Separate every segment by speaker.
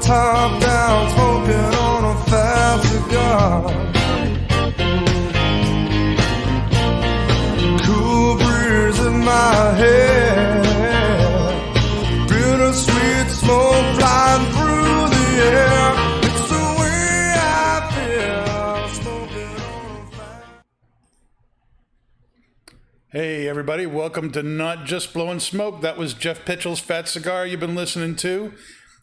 Speaker 1: Top down, smoking on a fast cigar. Cool breeze in my head, bittersweet smoke flying through the air. It's the way I feel, smoking on a fast.
Speaker 2: Hey everybody, welcome to Not Just Blowing Smoke. That was Jeff Pitchell's Fat Cigar you've been listening to.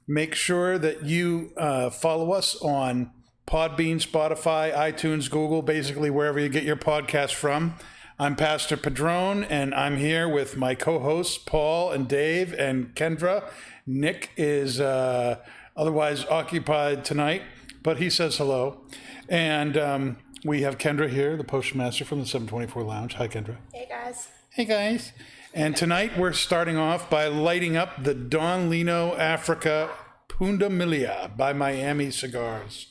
Speaker 2: Make sure that you follow us on Podbean, Spotify, iTunes, Google, basically wherever you get your podcast from. I'm Pastor Padron, and I'm here with my co-hosts, Paul and Dave and Kendra. Nick is otherwise occupied tonight, but he says hello. And we have Kendra here, the postmaster from the 724 Lounge. Hi, Kendra.
Speaker 3: Hey, guys.
Speaker 2: Hey, guys. And tonight we're starting off by lighting up the Don Lino Africa Pundo Milia by Miami Cigars.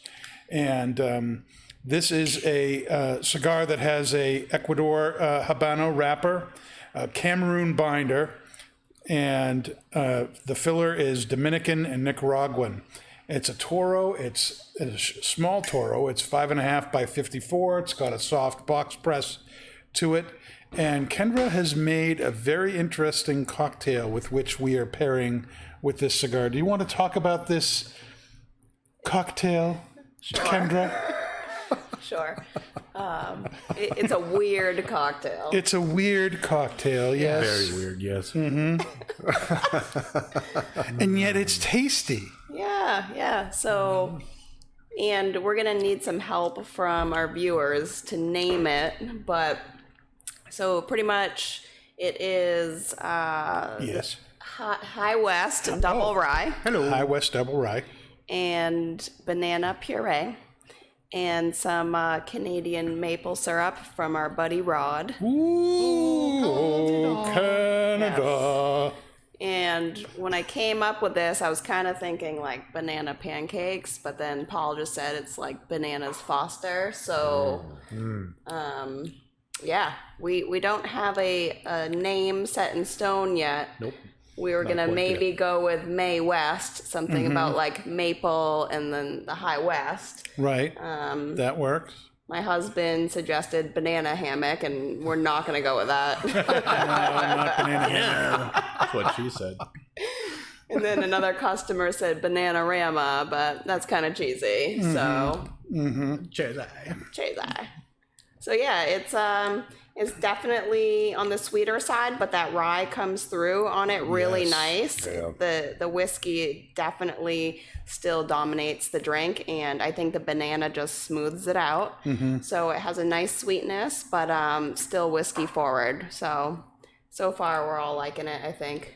Speaker 2: And this is a cigar that has a Ecuador Habano wrapper, a Cameroon binder, and the filler is Dominican and Nicaraguan. It's a Toro. It's a small Toro. It's 5.5 by 54. It's got a soft box press to it. And Kendra has made a very interesting cocktail with which we are pairing with this cigar. Do you want to talk about this cocktail,
Speaker 3: Sure.
Speaker 2: Kendra?
Speaker 3: Sure. It's a weird cocktail.
Speaker 2: It's a weird cocktail, yes.
Speaker 4: Very weird, yes.
Speaker 2: Mm-hmm. And yet it's tasty.
Speaker 3: Yeah. So, and we're going to need some help from our viewers to name it, but... So pretty much it is
Speaker 2: Yes.
Speaker 3: High West Double Rye.
Speaker 2: Hello. High West Double Rye.
Speaker 3: And banana puree. And some Canadian maple syrup from our buddy Rod.
Speaker 2: Ooh, Canada.
Speaker 3: Yes. And when I came up with this, I was kind of thinking like banana pancakes, but then Paul just said it's like bananas Foster. So... Yeah, we don't have a name set in stone yet.
Speaker 4: Nope.
Speaker 3: We were going to maybe go with May West, something about like maple and then the High West.
Speaker 2: Right. That works.
Speaker 3: My husband suggested banana hammock, and we're not going to go with that.
Speaker 2: No, not banana hammock.
Speaker 4: That's what she said.
Speaker 3: And then another customer said banana-rama, but that's kind of cheesy. So,
Speaker 4: Cheers.
Speaker 3: So yeah, it's definitely on the sweeter side, but that rye comes through on it really nice.
Speaker 4: Yeah.
Speaker 3: The whiskey definitely still dominates the drink, and I think the banana just smooths it out. So it has a nice sweetness, but still whiskey forward. So far we're all liking it, I think.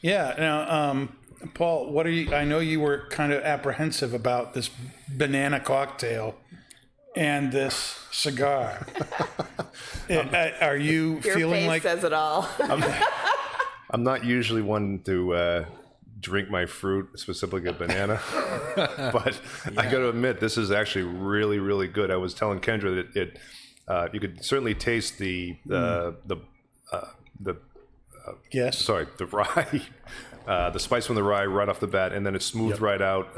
Speaker 2: Yeah. Now, Paul, what are you? I know you were kind of apprehensive about this banana cocktail and this cigar. Are you
Speaker 3: Your
Speaker 2: feeling
Speaker 3: face
Speaker 2: like
Speaker 3: says it all.
Speaker 4: I'm not usually one to drink my fruit, specifically a banana, but I got to admit, this is actually really, really good. I was telling Kendra that you could certainly taste the
Speaker 2: yes?
Speaker 4: sorry, the rye, the spice from the rye right off the bat, and then it smoothed right out.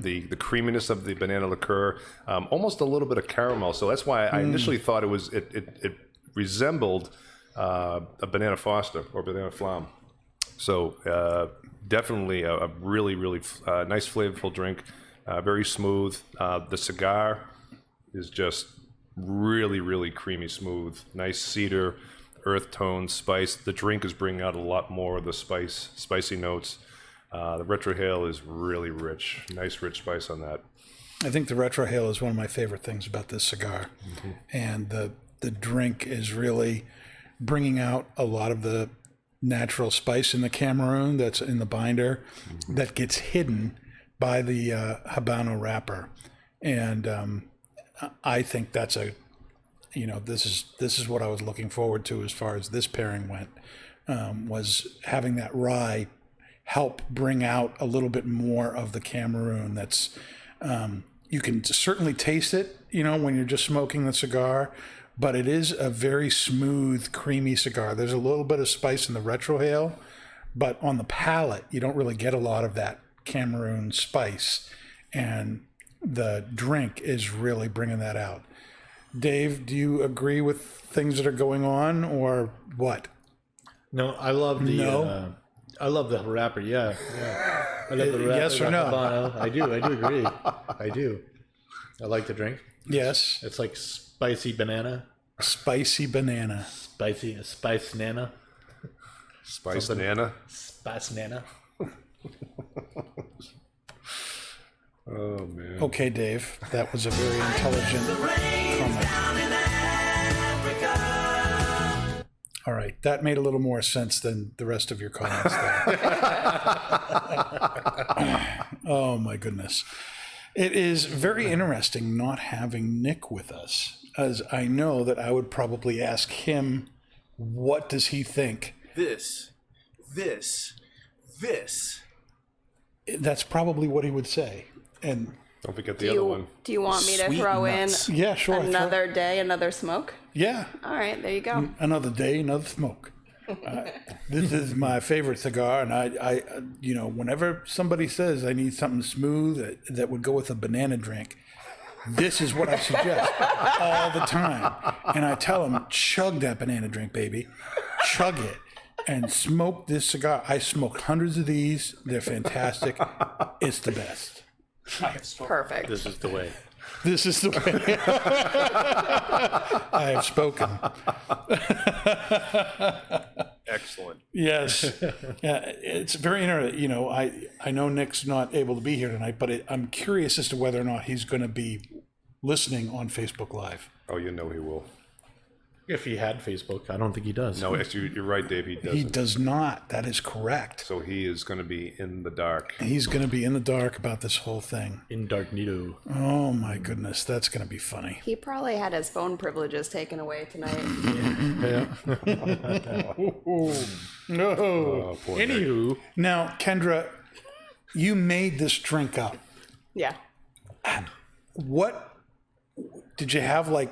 Speaker 4: The creaminess of the banana liqueur, almost a little bit of caramel. So that's why I initially thought it resembled a banana Foster or banana flam. So definitely a really, really nice, flavorful drink. Very smooth. The cigar is just really, really creamy smooth. Nice cedar, earth tone, spice. The drink is bringing out a lot more of the spicy notes. The retrohale is really rich. Nice, rich spice on that.
Speaker 2: I think the retrohale is one of my favorite things about this cigar. And the drink is really bringing out a lot of the natural spice in the Cameroon that's in the binder that gets hidden by the Habano wrapper, and I think that's this is what I was looking forward to as far as this pairing went, was having that rye help bring out a little bit more of the Cameroon. That's you can certainly taste it, when you're just smoking the cigar, but it is a very smooth, creamy cigar. There's a little bit of spice in the retrohale, but on the palate, you don't really get a lot of that Cameroon spice, and the drink is really bringing that out. Dave, do you agree with things that are going on, or what?
Speaker 5: No, I love the I love the wrapper. Yeah. I love the wrapper.
Speaker 2: Yes or no?
Speaker 5: Habano. I do agree. I do. I like the drink.
Speaker 2: Yes.
Speaker 5: It's like spicy banana.
Speaker 2: Spicy banana.
Speaker 5: Spice nana.
Speaker 4: Spice banana.
Speaker 5: Spice nana.
Speaker 4: Oh man.
Speaker 2: Okay, Dave, that was a very intelligent comment. All right, that made a little more sense than the rest of your comments there. Oh my goodness. It is very interesting not having Nick with us, as I know that I would probably ask him, what does he think?
Speaker 1: This.
Speaker 2: That's probably what he would say. And
Speaker 4: Don't forget the other one.
Speaker 3: Do you want me to
Speaker 1: Sweet
Speaker 3: throw
Speaker 1: nuts.
Speaker 3: in
Speaker 2: yeah, sure.
Speaker 3: another day, another smoke?
Speaker 2: Yeah.
Speaker 3: All right, there you go.
Speaker 2: Another day, another smoke. This is my favorite cigar, and I whenever somebody says I need something smooth that would go with a banana drink, this is what I suggest all the time. And I tell them, chug that banana drink, baby. Chug it and smoke this cigar. I smoked hundreds of these. They're fantastic. It's the best.
Speaker 3: Perfect.
Speaker 5: This is the way.
Speaker 2: This is the way. I have spoken.
Speaker 4: Excellent.
Speaker 2: Yes. Yeah, it's very interesting. I know Nick's not able to be here tonight, but I'm curious as to whether or not he's going to be listening on Facebook Live.
Speaker 4: Oh, he will.
Speaker 5: If he had Facebook, I don't think he does.
Speaker 4: No, you're right, Dave. He doesn't.
Speaker 2: He does not. That is correct.
Speaker 4: So he is going to be in the dark.
Speaker 2: He's going to be in the dark about this whole thing.
Speaker 5: In Darknito.
Speaker 2: Oh my goodness, that's going to be funny.
Speaker 3: He probably had his phone privileges taken away tonight.
Speaker 5: Yeah.
Speaker 2: No.
Speaker 4: Oh, poor Nick.
Speaker 5: Anywho,
Speaker 2: Now, Kendra, you made this drink up.
Speaker 3: Yeah.
Speaker 2: What did you have, like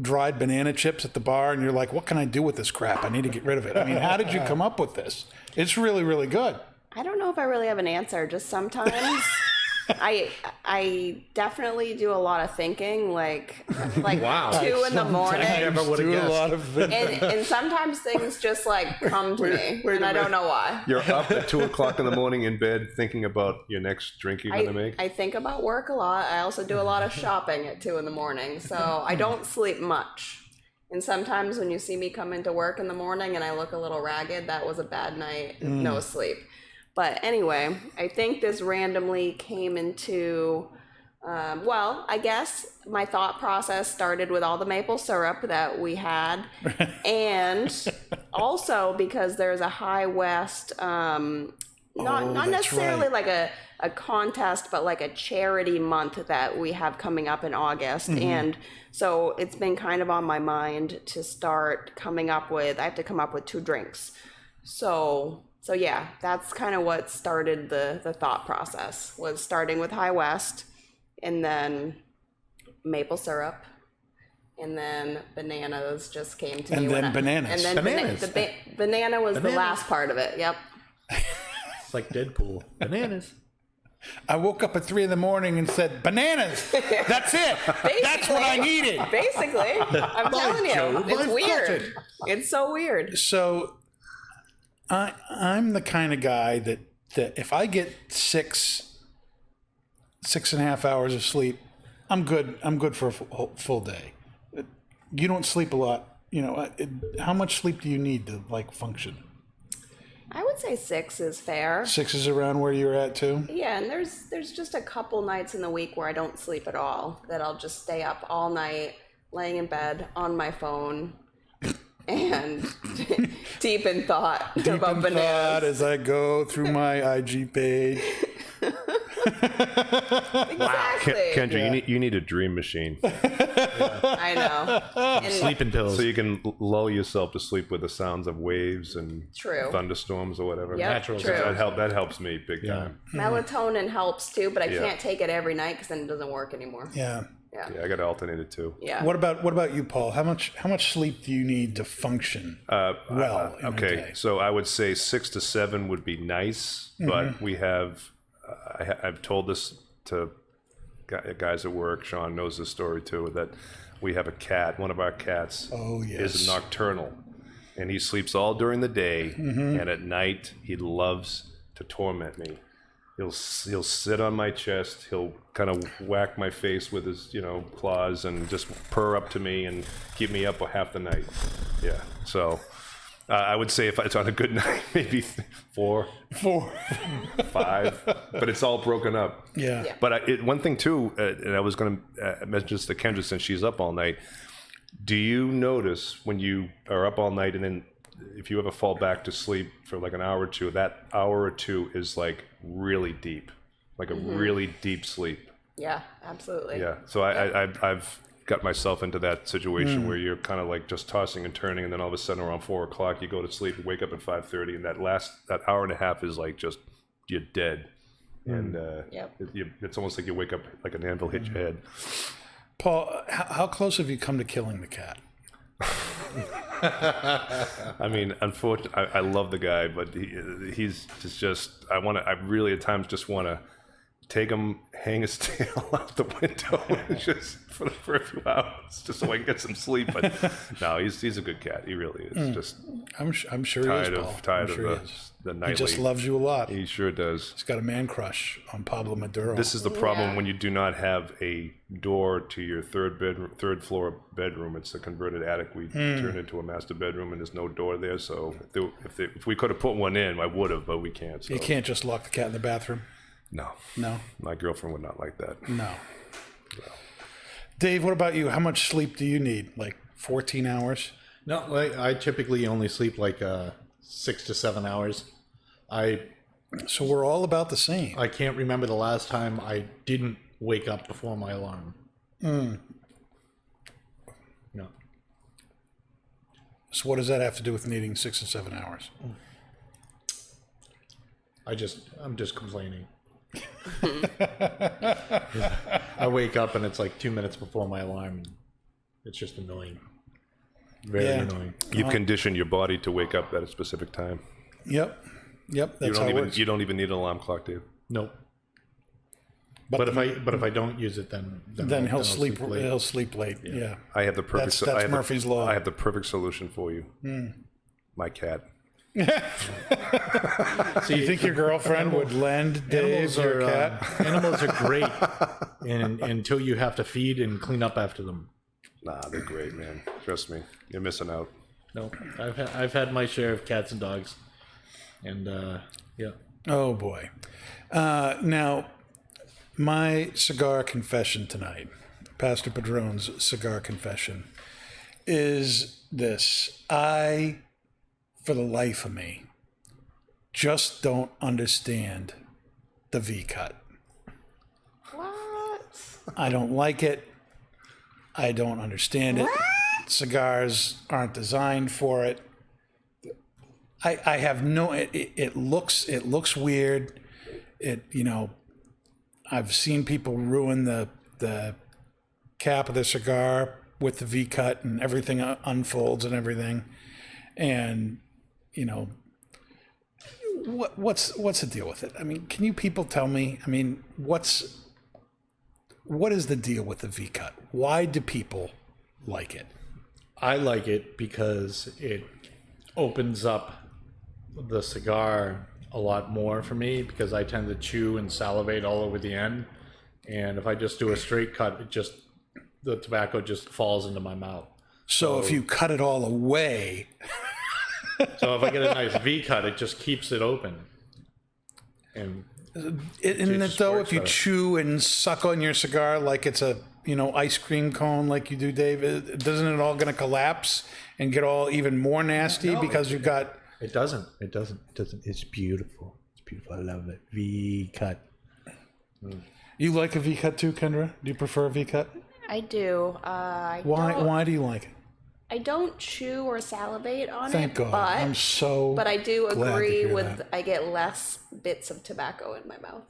Speaker 2: dried banana chips at the bar, and you're like, what can I do with this crap? I need to get rid of it. I mean, how did you come up with this? It's really, really good.
Speaker 3: I don't know if I really have an answer. Just sometimes I definitely do a lot of thinking, like
Speaker 5: Wow.
Speaker 3: 2 in the morning.
Speaker 5: I never would have
Speaker 2: Do a
Speaker 5: guessed.
Speaker 2: lot of things.
Speaker 3: And sometimes things just like come to me, and I don't know why.
Speaker 4: You're up at 2 o'clock in the morning in bed thinking about your next drink you're going to make?
Speaker 3: I think about work a lot. I also do a lot of shopping at 2 in the morning, so I don't sleep much. And sometimes when you see me come into work in the morning and I look a little ragged, that was a bad night, no sleep. But anyway, I think this randomly came into, I guess my thought process started with all the maple syrup that we had. And also because there's a High West, not
Speaker 2: that's
Speaker 3: necessarily
Speaker 2: right.
Speaker 3: like a contest, but like a charity month that we have coming up in August. And so it's been kind of on my mind to start coming up with, I have to come up with 2 drinks. So yeah, that's kind of what started the thought process, was starting with High West and then maple syrup. And then bananas just came to me.
Speaker 2: And then bananas.
Speaker 3: And then
Speaker 5: Bananas.
Speaker 3: banana was the
Speaker 5: Bananas.
Speaker 3: last part of it. Yep.
Speaker 5: It's like Deadpool. Bananas.
Speaker 2: I woke up at 3 in the morning and said, bananas. That's it. That's what I needed.
Speaker 3: Basically, I'm telling you,
Speaker 5: Joe,
Speaker 3: it's
Speaker 5: I've
Speaker 3: weird.
Speaker 5: got it.
Speaker 3: It's so weird.
Speaker 2: So I'm the kind of guy that if I get 6.5 hours of sleep, I'm good. I'm good for a full day. You don't sleep a lot. How much sleep do you need to function?
Speaker 3: I would say 6 is fair.
Speaker 2: 6 is around where you're at too?
Speaker 3: Yeah, and there's just a couple nights in the week where I don't sleep at all, that I'll just stay up all night, laying in bed on my phone, and deep in thought about
Speaker 2: Deep in
Speaker 3: bananas.
Speaker 2: thought as I go through my IG page.
Speaker 3: Exactly.
Speaker 4: Kendra, you need a dream machine
Speaker 3: I know. And
Speaker 5: Sleeping pills.
Speaker 4: so you can lull yourself to sleep with the sounds of waves and
Speaker 3: True.
Speaker 4: thunderstorms or whatever.
Speaker 3: Yep,
Speaker 5: Natural
Speaker 3: true.
Speaker 4: That helps me big time.
Speaker 3: Melatonin helps too, but I
Speaker 4: Yeah.
Speaker 3: can't take it every night because then it doesn't work anymore.
Speaker 2: Yeah.
Speaker 3: Yeah.
Speaker 4: Yeah, I got to alternate it too.
Speaker 3: Yeah.
Speaker 2: What about you, Paul? How much sleep do you need to function well? In a
Speaker 4: Okay,
Speaker 2: day?
Speaker 4: so I would say 6 to 7 would be nice, but we have. I've told this to guys at work. Sean knows this story too. That we have a cat. One of our cats
Speaker 2: Oh, yes.
Speaker 4: is nocturnal, and he sleeps all during the day, and at night he loves to torment me. He'll sit on my chest. He'll kind of whack my face with his claws and just purr up to me and keep me up for half the night. Yeah. So I would say if it's on a good night, maybe 4, 5, but it's all broken up.
Speaker 2: Yeah.
Speaker 3: Yeah.
Speaker 4: But one thing too, and I was going to mention this to Kendra since she's up all night. Do you notice when you are up all night and then if you ever fall back to sleep for like an hour or two, that hour or two is like really deep, like a really deep sleep.
Speaker 3: Yeah, absolutely.
Speaker 4: Yeah. So I've got myself into that situation where you're kind of like just tossing and turning, and then all of a sudden around 4 o'clock you go to sleep, you wake up at 5:30, and that hour and a half is like just you're dead, and it's almost like you wake up like an anvil hit your head.
Speaker 2: Paul, how close have you come to killing the cat?
Speaker 4: I mean, unfortunately, I love the guy, but he's just I really at times just want to take him, hang his tail out the window, and just for a few hours, just so I can get some sleep. But no, he's a good cat. He really is. Just
Speaker 2: I'm sure he is, Paul.
Speaker 4: tired
Speaker 2: I'm sure
Speaker 4: of
Speaker 2: he is.
Speaker 4: the
Speaker 2: He
Speaker 4: nightly.
Speaker 2: just loves you a lot.
Speaker 4: He sure does.
Speaker 2: He's got a man crush on Pablo Maduro.
Speaker 4: This is the problem
Speaker 3: Yeah.
Speaker 4: when you do not have a door to your third floor bedroom. It's a converted attic. We turned into a master bedroom, and there's no door there. So if we could have put one in, I would have, but we can't. So.
Speaker 2: You can't just lock the cat in the bathroom.
Speaker 4: No.
Speaker 2: No.
Speaker 4: My girlfriend would not like that.
Speaker 2: No. Dave, what about you? How much sleep do you need? Like 14 hours?
Speaker 5: No, I typically only sleep like 6 to 7 hours.
Speaker 2: So we're all about the same.
Speaker 5: I can't remember the last time I didn't wake up before my alarm. No.
Speaker 2: So what does that have to do with needing 6 or 7 hours?
Speaker 5: I'm just complaining. I wake up and it's like 2 minutes before my alarm. It's just annoying. Very annoying.
Speaker 4: You've conditioned your body to wake up at a specific time.
Speaker 2: Yep. That's how it works.
Speaker 4: You don't even need an alarm clock, Dave.
Speaker 5: Nope. But if I don't use it, then
Speaker 2: He'll
Speaker 5: I'll
Speaker 2: sleep. He'll sleep late. Yeah.
Speaker 4: I have the perfect.
Speaker 2: That's
Speaker 4: I have
Speaker 2: Murphy's Law.
Speaker 4: I have the perfect solution for you. My cat.
Speaker 2: So you think your girlfriend would lend Dave your cat?
Speaker 5: Animals are great, and until you have to feed and clean up after them.
Speaker 4: Nah, they're great, man. Trust me, you're missing out.
Speaker 5: No, I've had my share of cats and dogs, and yeah.
Speaker 2: Oh boy. Now, my cigar confession tonight, Pastor Padron's cigar confession, is this. For the life of me, just don't understand the V-cut.
Speaker 3: What?
Speaker 2: I don't like it. I don't understand it. Cigars aren't designed for it. I have no. It looks weird. I've seen people ruin the cap of the cigar with the V-cut, and everything unfolds and everything, and. What's the deal with it? I mean, can you people tell me? I mean, what is the deal with the V-cut? Why do people like it?
Speaker 5: I like it because it opens up the cigar a lot more for me, because I tend to chew and salivate all over the end, and if I just do a straight cut, the tobacco just falls into my mouth.
Speaker 2: So if you cut it all away.
Speaker 5: So if I get a nice V cut, it just keeps it open. And
Speaker 2: If you chew and suck on your cigar like it's a ice cream cone like you do, Dave, doesn't it all going to collapse and get all even more nasty because you've got?
Speaker 5: It doesn't. It's beautiful. It's beautiful. I love it. V cut.
Speaker 2: You like a V-cut too, Kendra? Do you prefer a V-cut?
Speaker 3: I do.
Speaker 2: Why do you like it?
Speaker 3: I don't chew or salivate on
Speaker 2: Thank
Speaker 3: it,
Speaker 2: God.
Speaker 3: but
Speaker 2: I'm so
Speaker 3: I do
Speaker 2: glad to
Speaker 3: agree
Speaker 2: hear
Speaker 3: with
Speaker 2: that.
Speaker 3: I get less bits of tobacco in my mouth.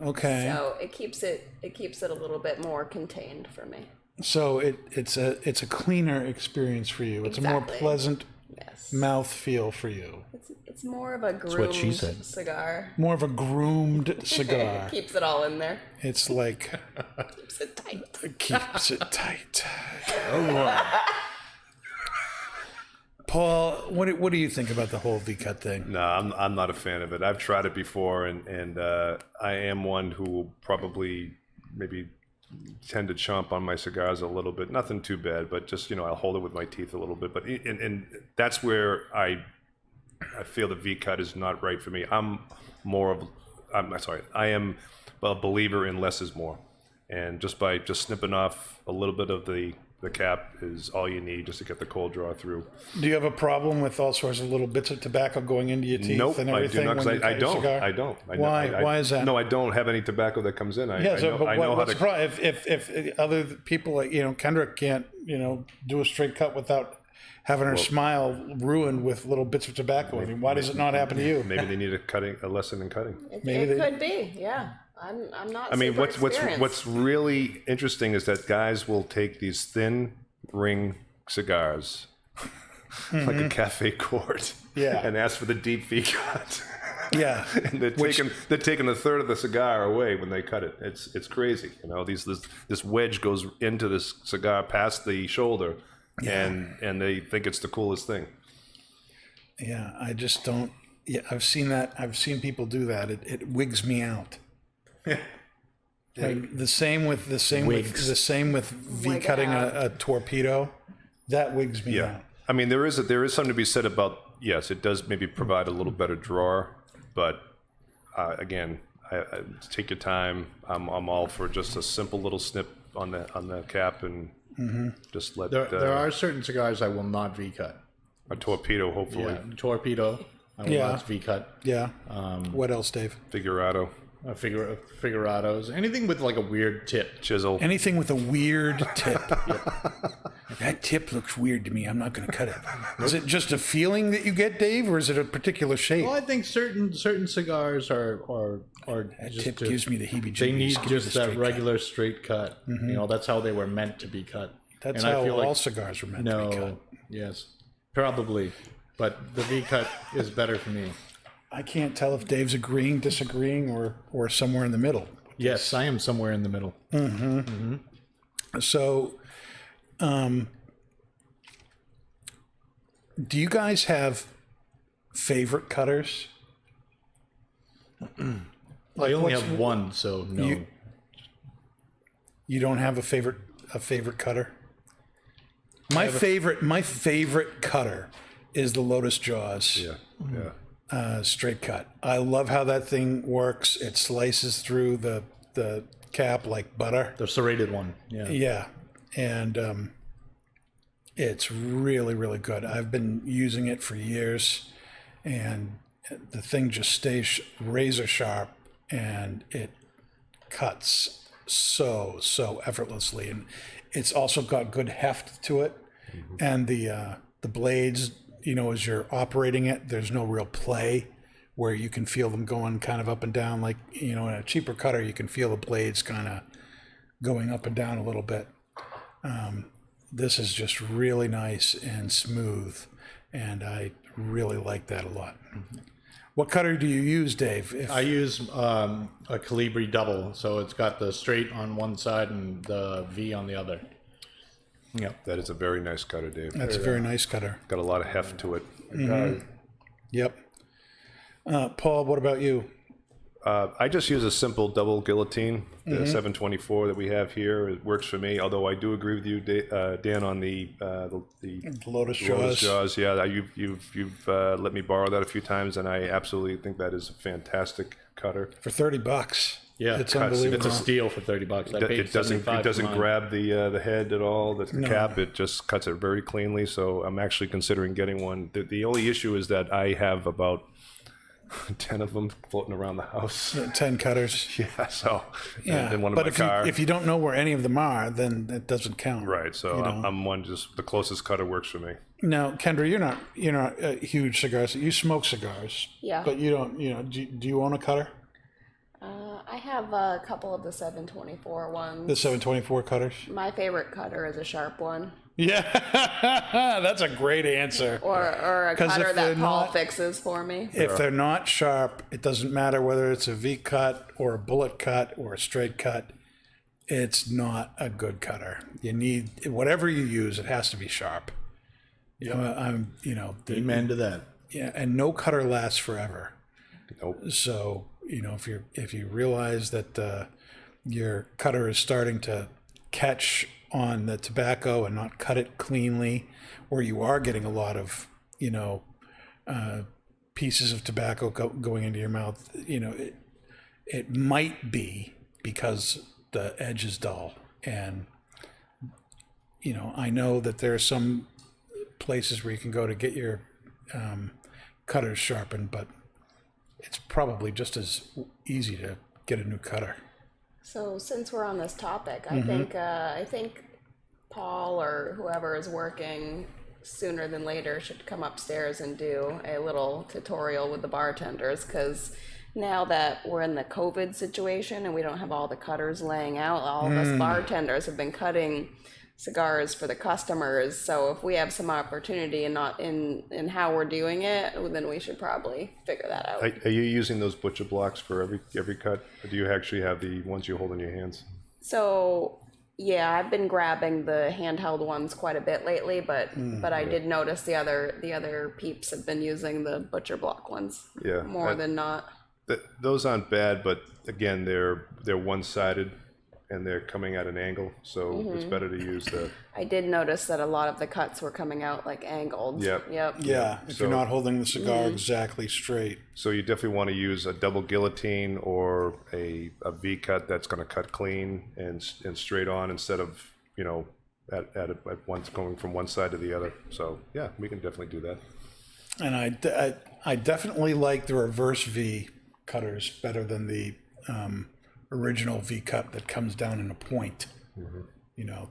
Speaker 2: Okay.
Speaker 3: So it keeps it a little bit more contained for me.
Speaker 2: So it's a cleaner experience for you. It's a more
Speaker 3: Exactly.
Speaker 2: pleasant
Speaker 3: Yes.
Speaker 2: mouth feel for you.
Speaker 3: It's more of a groomed
Speaker 5: what she said.
Speaker 3: cigar.
Speaker 2: More of a groomed cigar.
Speaker 3: Keeps it all in there.
Speaker 2: It's like
Speaker 3: Keeps it tight.
Speaker 2: keeps it tight. Paul, what do you think about the whole V-cut thing?
Speaker 4: No, I'm not a fan of it. I've tried it before, and I am one who will probably maybe tend to chomp on my cigars a little bit. Nothing too bad, but just I'll hold it with my teeth a little bit. But and that's where I feel the V-cut is not right for me. I'm sorry. I am a believer in less is more, and just by snipping off a little bit of the cap is all you need just to get the cold draw through.
Speaker 2: Do you have a problem with all sorts of little bits of tobacco going into your teeth
Speaker 4: Nope,
Speaker 2: and
Speaker 4: I
Speaker 2: everything?
Speaker 4: do not.
Speaker 2: when
Speaker 4: Because
Speaker 2: you cut your cigar?
Speaker 4: I don't.
Speaker 2: Why? Why is that?
Speaker 4: No, I don't have any tobacco that comes in. I know how
Speaker 2: what's
Speaker 4: to.
Speaker 2: the problem? If other people like Kendra can't do a straight cut without having her smile ruined with little bits of tobacco. I mean, why does it not happen to you?
Speaker 4: Maybe they need a lesson in cutting.
Speaker 3: It could be, yeah. I'm not.
Speaker 4: I mean,
Speaker 3: super
Speaker 4: what's
Speaker 3: experienced.
Speaker 4: really interesting is that guys will take these thin ring cigars, like a cafe quart,
Speaker 2: Yeah.
Speaker 4: and ask for the deep V cut.
Speaker 2: Yeah,
Speaker 4: And they're taking a third of the cigar away when they cut it. It's crazy. This wedge goes into this cigar past the shoulder, and they think it's the coolest thing.
Speaker 2: yeah. I just don't. Yeah, I've seen that. I've seen people do that. It wigs me out. Like the same with V cutting a torpedo. That wigs me out.
Speaker 4: I mean, there is something to be said about, yes, it does maybe provide a little better drawer, but again, I take your time. I'm all for just a simple little snip on the cap and just let
Speaker 5: There are certain cigars I will not V-cut.
Speaker 4: a torpedo, hopefully.
Speaker 5: Yeah, torpedo, I will not V-cut.
Speaker 2: Yeah. What else, Dave?
Speaker 4: Figurado,
Speaker 5: Figurados, anything with like a weird tip.
Speaker 4: chisel.
Speaker 2: Anything with a weird tip. That tip looks weird to me. I'm not going to cut it. Is it just a feeling that you get, Dave, or is it a particular shape?
Speaker 5: Well, I think certain cigars are
Speaker 2: That
Speaker 5: just
Speaker 2: tip gives me the heebie-jeebies.
Speaker 5: they need
Speaker 2: Give me
Speaker 5: just
Speaker 2: the
Speaker 5: that
Speaker 2: straight
Speaker 5: regular straight cut. That's how they were meant to be cut.
Speaker 2: cut. That's
Speaker 5: And I
Speaker 2: how
Speaker 5: feel
Speaker 2: all
Speaker 5: like-
Speaker 2: cigars are meant to be cut.
Speaker 5: No, yes, probably, but the V cut is better for me.
Speaker 2: I can't tell if Dave's agreeing, disagreeing, or somewhere in the middle.
Speaker 5: Yes, I am somewhere in the middle.
Speaker 2: So, do you guys have favorite cutters?
Speaker 5: I only
Speaker 2: what's-
Speaker 5: have one, so no.
Speaker 2: You don't have a favorite cutter? My favorite cutter is the Lotus Jaws.
Speaker 4: Yeah.
Speaker 2: Straight cut. I love how that thing works. It slices through the cap like butter.
Speaker 5: The serrated one. Yeah.
Speaker 2: Yeah, and it's really, really good. I've been using it for years, and the thing just stays razor sharp, and it cuts so effortlessly, and it's also got good heft to it, and the blades. As you're operating it, there's no real play where you can feel them going kind of up and down. Like, in a cheaper cutter, you can feel the blades kind of going up and down a little bit. This is just really nice and smooth, and I really like that a lot. What cutter do you use, Dave?
Speaker 5: I use a Calibri double, so it's got the straight on one side and the V on the other. Yeah.
Speaker 4: That is a very nice cutter, Dave.
Speaker 2: That's a very nice cutter.
Speaker 4: Got a lot of heft to it.
Speaker 2: Yep. Paul, what about you?
Speaker 4: I just use a simple double guillotine, the 724 that we have here. It works for me. Although I do agree with you, Dan, on the
Speaker 2: Lotus
Speaker 4: Jaws.
Speaker 2: Jaws.
Speaker 4: Yeah, you've let me borrow that a few times, and I absolutely think that is a fantastic cutter.
Speaker 2: For $30.
Speaker 5: Yeah,
Speaker 2: It's
Speaker 5: it's
Speaker 2: unbelievable.
Speaker 5: a steal for $30. I paid
Speaker 4: It doesn't
Speaker 5: $75 for mine.
Speaker 4: grab the head at all. The cap, it just cuts it very cleanly. So I'm actually considering getting one. The only issue is that I have about 10 of them floating around the house.
Speaker 2: 10 cutters.
Speaker 4: Yeah, so
Speaker 2: Yeah,
Speaker 4: in one in
Speaker 2: but
Speaker 4: my car.
Speaker 2: if you don't know where any of them are, then it doesn't count.
Speaker 4: Right, so I'm one, just the closest cutter works for me.
Speaker 2: Now, Kendra, you're not a huge cigars. You smoke cigars.
Speaker 3: Yeah.
Speaker 2: But you don't. Do you own a cutter?
Speaker 3: I have a couple of the 724 ones.
Speaker 2: The 724 cutters.
Speaker 3: My favorite cutter is a sharp one.
Speaker 2: Yeah, that's a great answer.
Speaker 3: Or a
Speaker 2: 'Cause
Speaker 3: cutter
Speaker 2: if
Speaker 3: that
Speaker 2: they're
Speaker 3: Paul
Speaker 2: not-
Speaker 3: fixes for me.
Speaker 2: If they're not sharp, it doesn't matter whether it's a V cut or a bullet cut or a straight cut. It's not a good cutter. You need whatever you use. It has to be sharp.
Speaker 5: Amen to that.
Speaker 2: Yeah, and no cutter lasts forever.
Speaker 4: Nope.
Speaker 2: So if you realize that your cutter is starting to catch on the tobacco and not cut it cleanly, or you are getting a lot of pieces of tobacco going into your mouth, it might be because the edge is dull. And I know that there are some places where you can go to get your cutters sharpened, but it's probably just as easy to get a new cutter.
Speaker 3: So since we're on this topic,
Speaker 2: Mm-hmm.
Speaker 3: I think Paul or whoever is working sooner than later should come upstairs and do a little tutorial with the bartenders, because now that we're in the COVID situation and we don't have all the cutters laying out, all of us bartenders have been cutting cigars for the customers. So if we have some opportunity and not in how we're doing it, then we should probably figure that out.
Speaker 4: Are you using those butcher blocks for every cut? Or do you actually have the ones you hold in your hands?
Speaker 3: So yeah, I've been grabbing the handheld ones quite a bit lately, but I did notice the other peeps have been using the butcher block ones
Speaker 4: Yeah,
Speaker 3: more than not.
Speaker 4: Those aren't bad, but again, they're one-sided and they're coming at an angle, so it's better to use the.
Speaker 3: I did notice that a lot of the cuts were coming out like angled.
Speaker 4: Yep.
Speaker 2: Yeah, if
Speaker 4: So-
Speaker 2: you're not holding the cigar exactly straight.
Speaker 4: So you definitely want to use a double guillotine or a V cut that's going to cut clean and straight on, instead of at once going from one side to the other. So yeah, we can definitely do that.
Speaker 2: And I definitely like the reverse V cutters better than the original V cut that comes down in a point.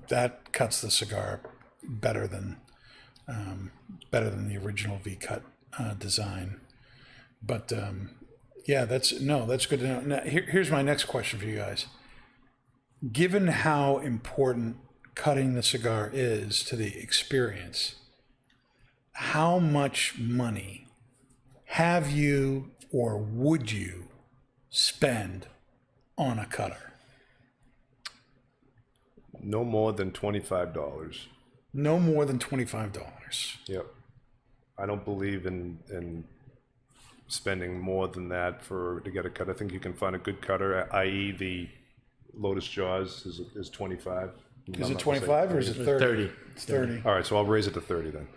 Speaker 2: That cuts the cigar better than the original V cut design. But yeah, that's good to know. Now, here's my next question for you guys. Given how important cutting the cigar is to the experience, how much money have you or would you spend on a cutter?
Speaker 4: No more than $25.
Speaker 2: No more than $25.
Speaker 4: Yep. I don't believe in spending more than that to get a cut. I think you can find a good cutter, i.e. the Lotus Jaws is 25.
Speaker 2: Is it 25 or is it 30?
Speaker 5: 30.
Speaker 2: It's 30.
Speaker 4: All right, so I'll raise it to 30 then.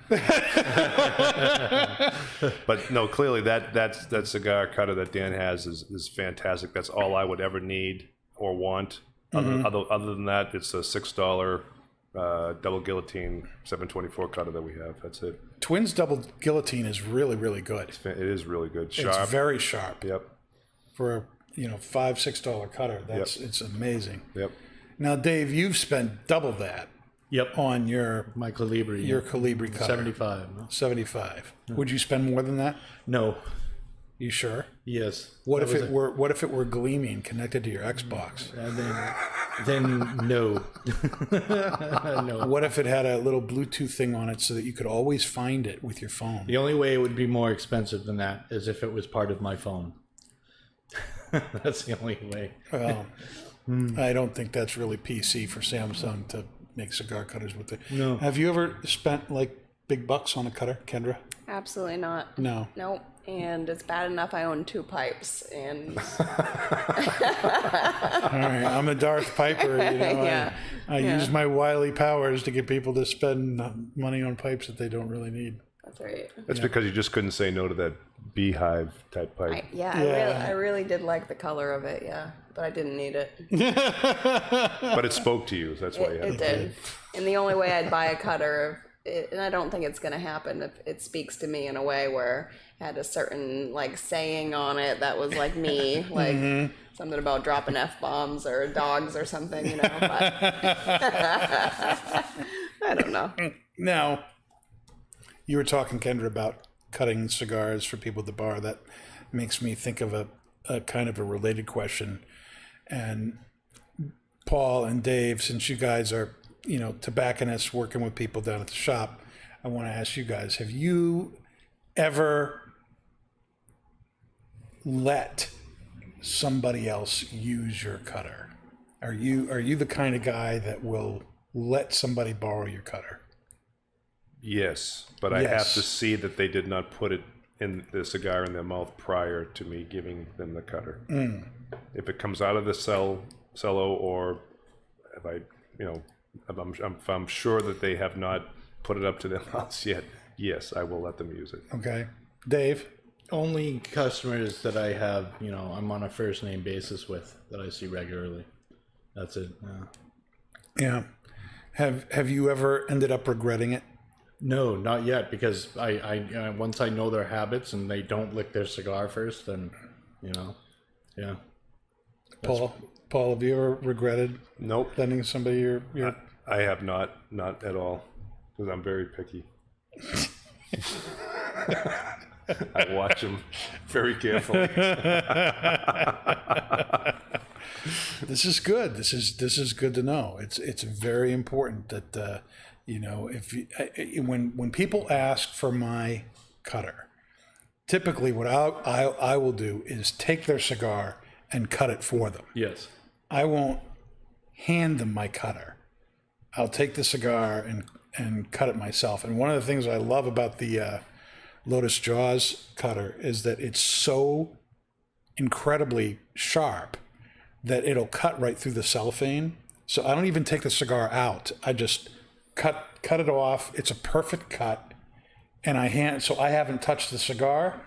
Speaker 4: But no, clearly that cigar cutter that Dan has is fantastic. That's all I would ever need or want. Other than that, it's a $6 double guillotine 724 cutter that we have. That's it.
Speaker 2: Twins double guillotine is really, really good.
Speaker 4: It is really good. Sharp.
Speaker 2: It's very sharp.
Speaker 4: Yep.
Speaker 2: For a $5-6 cutter. It's amazing.
Speaker 4: Yep.
Speaker 2: Now, Dave, you've spent double that
Speaker 5: Yep.
Speaker 2: on your
Speaker 5: My Calibri.
Speaker 2: Calibri cutter.
Speaker 5: 75. No?
Speaker 2: 75. Would you spend more than that?
Speaker 5: No.
Speaker 2: You sure?
Speaker 5: Yes.
Speaker 2: What
Speaker 5: That
Speaker 2: if
Speaker 5: was
Speaker 2: What if it were gleaming connected to your Xbox?
Speaker 5: And then no. No.
Speaker 2: What if it had a little Bluetooth thing on it so that you could always find it with your phone?
Speaker 5: The only way it would be more expensive than that is if it was part of my phone. That's the only way.
Speaker 2: Well, I don't think that's really PC for Samsung to make cigar cutters with it.
Speaker 5: No.
Speaker 2: Have you ever spent like big bucks on a cutter, Kendra?
Speaker 3: Absolutely not.
Speaker 2: No.
Speaker 3: Nope. And it's bad enough I own 2 pipes, and
Speaker 2: All right, I'm a Darth Piper.
Speaker 3: Yeah.
Speaker 2: I use my wily powers to get people to spend money on pipes that they don't really need.
Speaker 3: that's right.
Speaker 4: That's because you just couldn't say no to that beehive type pipe.
Speaker 3: I really did like the color of it, but I didn't need it.
Speaker 4: But it spoke to you. That's why you had
Speaker 3: It did. And the only way I'd buy a cutter and I don't think it's going to happen. It speaks to me in a way where it had a certain like saying on it that was like me, like something about dropping F-bombs or dogs or something, you know, but I don't know.
Speaker 2: Now, you were talking, Kendra, about cutting cigars for people at the bar. That makes me think of a kind of a related question. And Paul and Dave, since you guys are, you know, tobacconists working with people down at the shop, I want to ask you guys, have you ever let somebody else use your cutter? Are you the kind of guy that will let somebody borrow your cutter?
Speaker 4: Yes, but I have to see that they did not put it in the cigar in their mouth prior to me giving them the cutter. If it comes out of the cello, or if I, you know, if I'm sure that they have not put it up to their mouths yet, yes, I will let them use it.
Speaker 2: Okay. Dave?
Speaker 5: Only customers that I have, you know, I'm on a first name basis with, that I see regularly. That's it.
Speaker 2: Yeah. Have you ever ended up regretting it?
Speaker 5: No, not yet, because I once I know their habits and they don't lick their cigar first, then, you know, yeah.
Speaker 2: Paul, have you ever regretted
Speaker 4: Nope.
Speaker 2: lending somebody your
Speaker 4: I have not at all, because I'm very picky. I watch them very carefully.
Speaker 2: This is good. This is good to know. It's very important that you know, if you, when people ask for my cutter, typically what I will do is take their cigar and cut it for them.
Speaker 5: Yes.
Speaker 2: I won't hand them my cutter. I'll take the cigar and cut it myself. And one of the things I love about the Lotus Jaws cutter is that it's so incredibly sharp that it'll cut right through the cellophane. So I don't even take the cigar out. I just cut it off. It's a perfect cut. And I haven't touched the cigar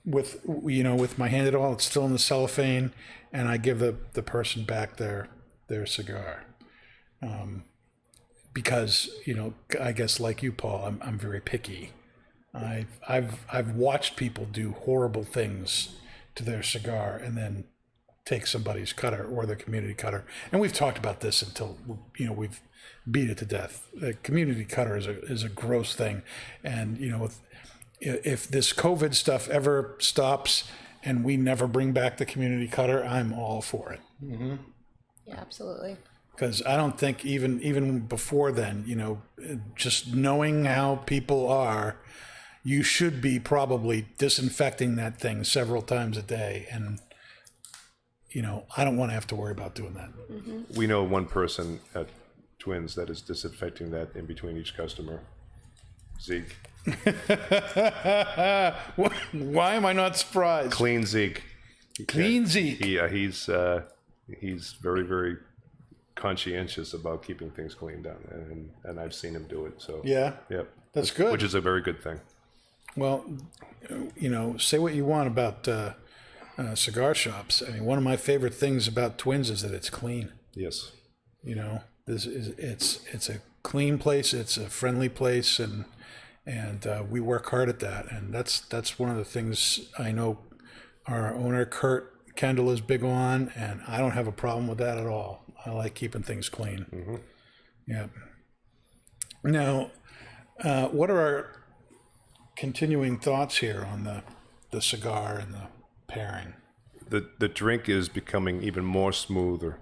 Speaker 2: with my hand at all. It's still in the cellophane, and I give the person back their cigar. Because, you know, I guess like you, Paul, I'm very picky. I've watched people do horrible things to their cigar and then take somebody's cutter or their community cutter. And we've talked about this until, you know, we've beat it to death. The community cutter is a gross thing. And, you know, if this COVID stuff ever stops and we never bring back the community cutter, I'm all for it.
Speaker 3: Yeah, absolutely.
Speaker 2: Because I don't think even before then, you know, just knowing how people are, you should be probably disinfecting that thing several times a day. And, you know, I don't want to have to worry about doing that.
Speaker 4: We know one person at Twins that is disinfecting that in between each customer. Zeke.
Speaker 2: Why am I not surprised?
Speaker 4: Clean Zeke.
Speaker 2: Clean Zeke.
Speaker 4: He's very, very conscientious about keeping things clean down, and I've seen him do it. So
Speaker 2: Yeah.
Speaker 4: yep,
Speaker 2: That's good.
Speaker 4: which is a very good thing.
Speaker 2: Well, you know, say what you want about cigar shops. I mean, one of my favorite things about Twins is that it's clean.
Speaker 4: Yes.
Speaker 2: You know, it's a clean place. It's a friendly place, and we work hard at that. And that's one of the things I know our owner Kurt Kendall is big on, and I don't have a problem with that at all. I like keeping things clean. Mm-hmm. Yeah. Now, what are our continuing thoughts here on the cigar and the pairing?
Speaker 4: The drink is becoming even more smoother.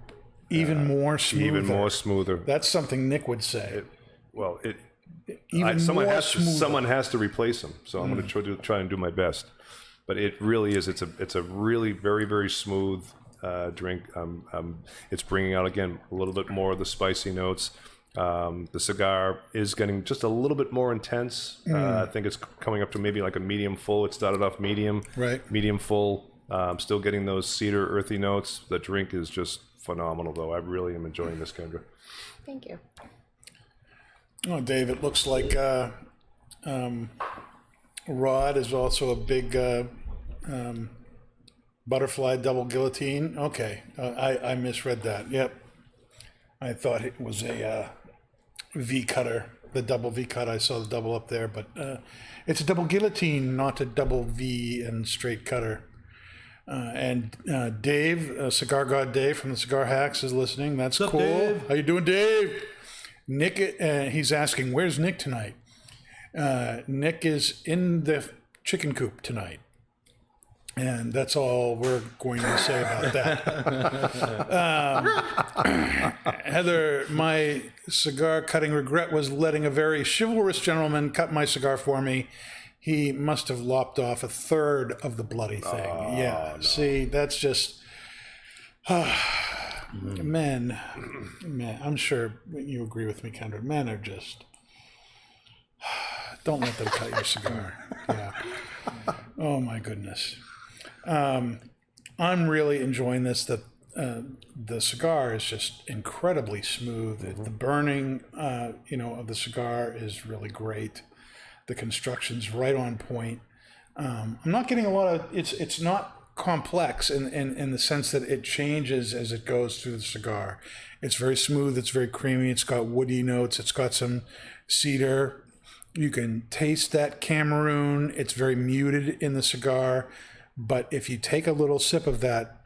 Speaker 2: Even more smoother.
Speaker 4: Even more smoother.
Speaker 2: That's something Nick would say.
Speaker 4: Someone
Speaker 2: more
Speaker 4: has
Speaker 2: smoother.
Speaker 4: to replace him. So I'm going to try and do my best. But it really is. It's a really very, very smooth drink. It's bringing out again a little bit more of the spicy notes. The cigar is getting just a little bit more intense. I think it's coming up to maybe like a medium full. It started off medium,
Speaker 2: Right.
Speaker 4: Medium full. Still getting those cedar earthy notes. The drink is just phenomenal, though. I really am enjoying this, Kendra.
Speaker 3: Thank you.
Speaker 2: Oh, Dave, it looks like Rod is also a big butterfly double guillotine. Okay, I misread that. Yep. I thought it was a V cutter the double V cut. I saw the double up there, but it's a double guillotine, not a double V and straight cutter. And Dave, Cigar God Dave from the Cigar Hacks is listening. That's cool.
Speaker 5: Dave?
Speaker 2: How you doing, Dave? Nick, he's asking, where's Nick tonight? Nick is in the chicken coop tonight. And that's all we're going to say about that. Heather, my cigar cutting regret was letting a very chivalrous gentleman cut my cigar for me. He must have lopped off a third of the bloody thing. No. See, that's just... men, I'm sure you agree with me, Kendra. Men are just... Don't let them cut your cigar. Yeah. Oh, my goodness. I'm really enjoying this. The cigar is just incredibly smooth. The burning, of the cigar is really great. The construction's right on point. I'm not getting a lot of. It's not complex in the sense that it changes as it goes through the cigar. It's very smooth. It's very creamy. It's got woody notes. It's got some cedar. You can taste that Cameroon. It's very muted in the cigar. But if you take a little sip of that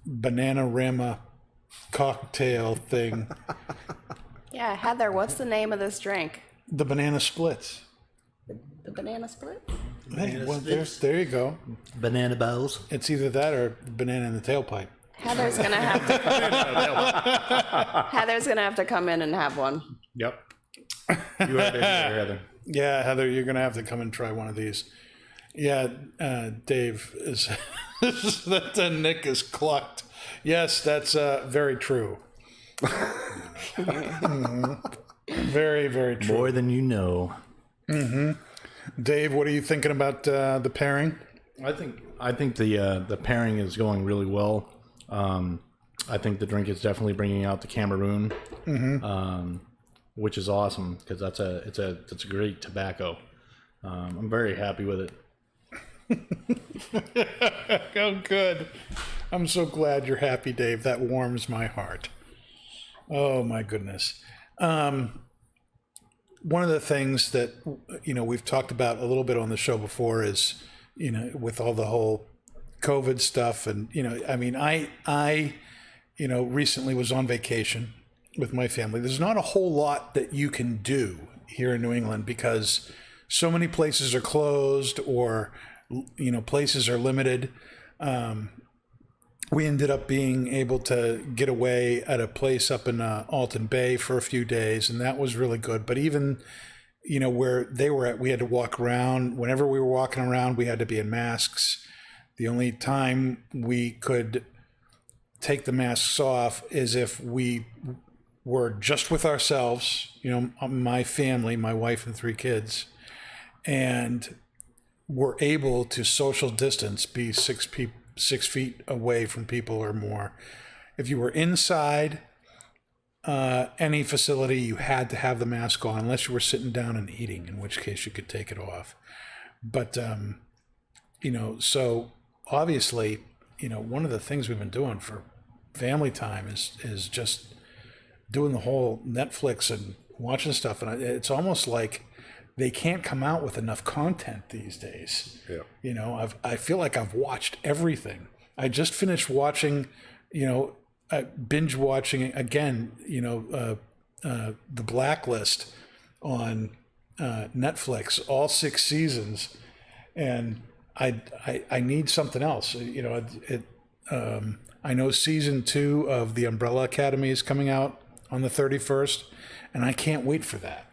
Speaker 2: banana rama cocktail thing.
Speaker 3: Yeah, Heather, what's the name of this drink?
Speaker 2: The banana splits.
Speaker 3: The banana split?
Speaker 2: Hey, well, there you go.
Speaker 5: Banana bowls.
Speaker 2: It's either that or banana in the tailpipe.
Speaker 3: Heather's gonna have to come in and have one.
Speaker 5: Yep. You heard it here, Heather.
Speaker 2: Yeah, Heather, you're gonna have to come and try one of these. Yeah, Dave is that Nick is clucked. Yes, that's very true. Very, very true.
Speaker 5: More than you know.
Speaker 2: Dave, what are you thinking about the pairing?
Speaker 5: I think the pairing is going really well. I think the drink is definitely bringing out the Cameroon, which is awesome because it's a great tobacco. I'm very happy with it.
Speaker 2: Oh, good. I'm so glad you're happy, Dave. That warms my heart. Oh, my goodness. One of the things that, we've talked about a little bit on the show before is, with all the whole COVID stuff. And, I recently was on vacation with my family. There's not a whole lot that you can do here in New England because so many places are closed or, places are limited. We ended up being able to get away at a place up in Alton Bay for a few days, and that was really good. But even, where they were at, we had to walk around. Whenever we were walking around, we had to be in masks. The only time we could take the masks off is if we were just with ourselves, my family, my wife and 3 kids, and were able to social distance, be 6 feet away from people or more. If you were inside any facility, you had to have the mask on unless you were sitting down and eating, in which case you could take it off. But, so obviously, one of the things we've been doing for family time is just doing the whole Netflix and watching stuff. And it's almost like they can't come out with enough content these days. Yeah. I feel like I've watched everything. I just finished watching, binge watching again, The Blacklist on Netflix, all 6 seasons. And I need something else. I know season 2 of The Umbrella Academy is coming out on the 31st, and I can't wait for that.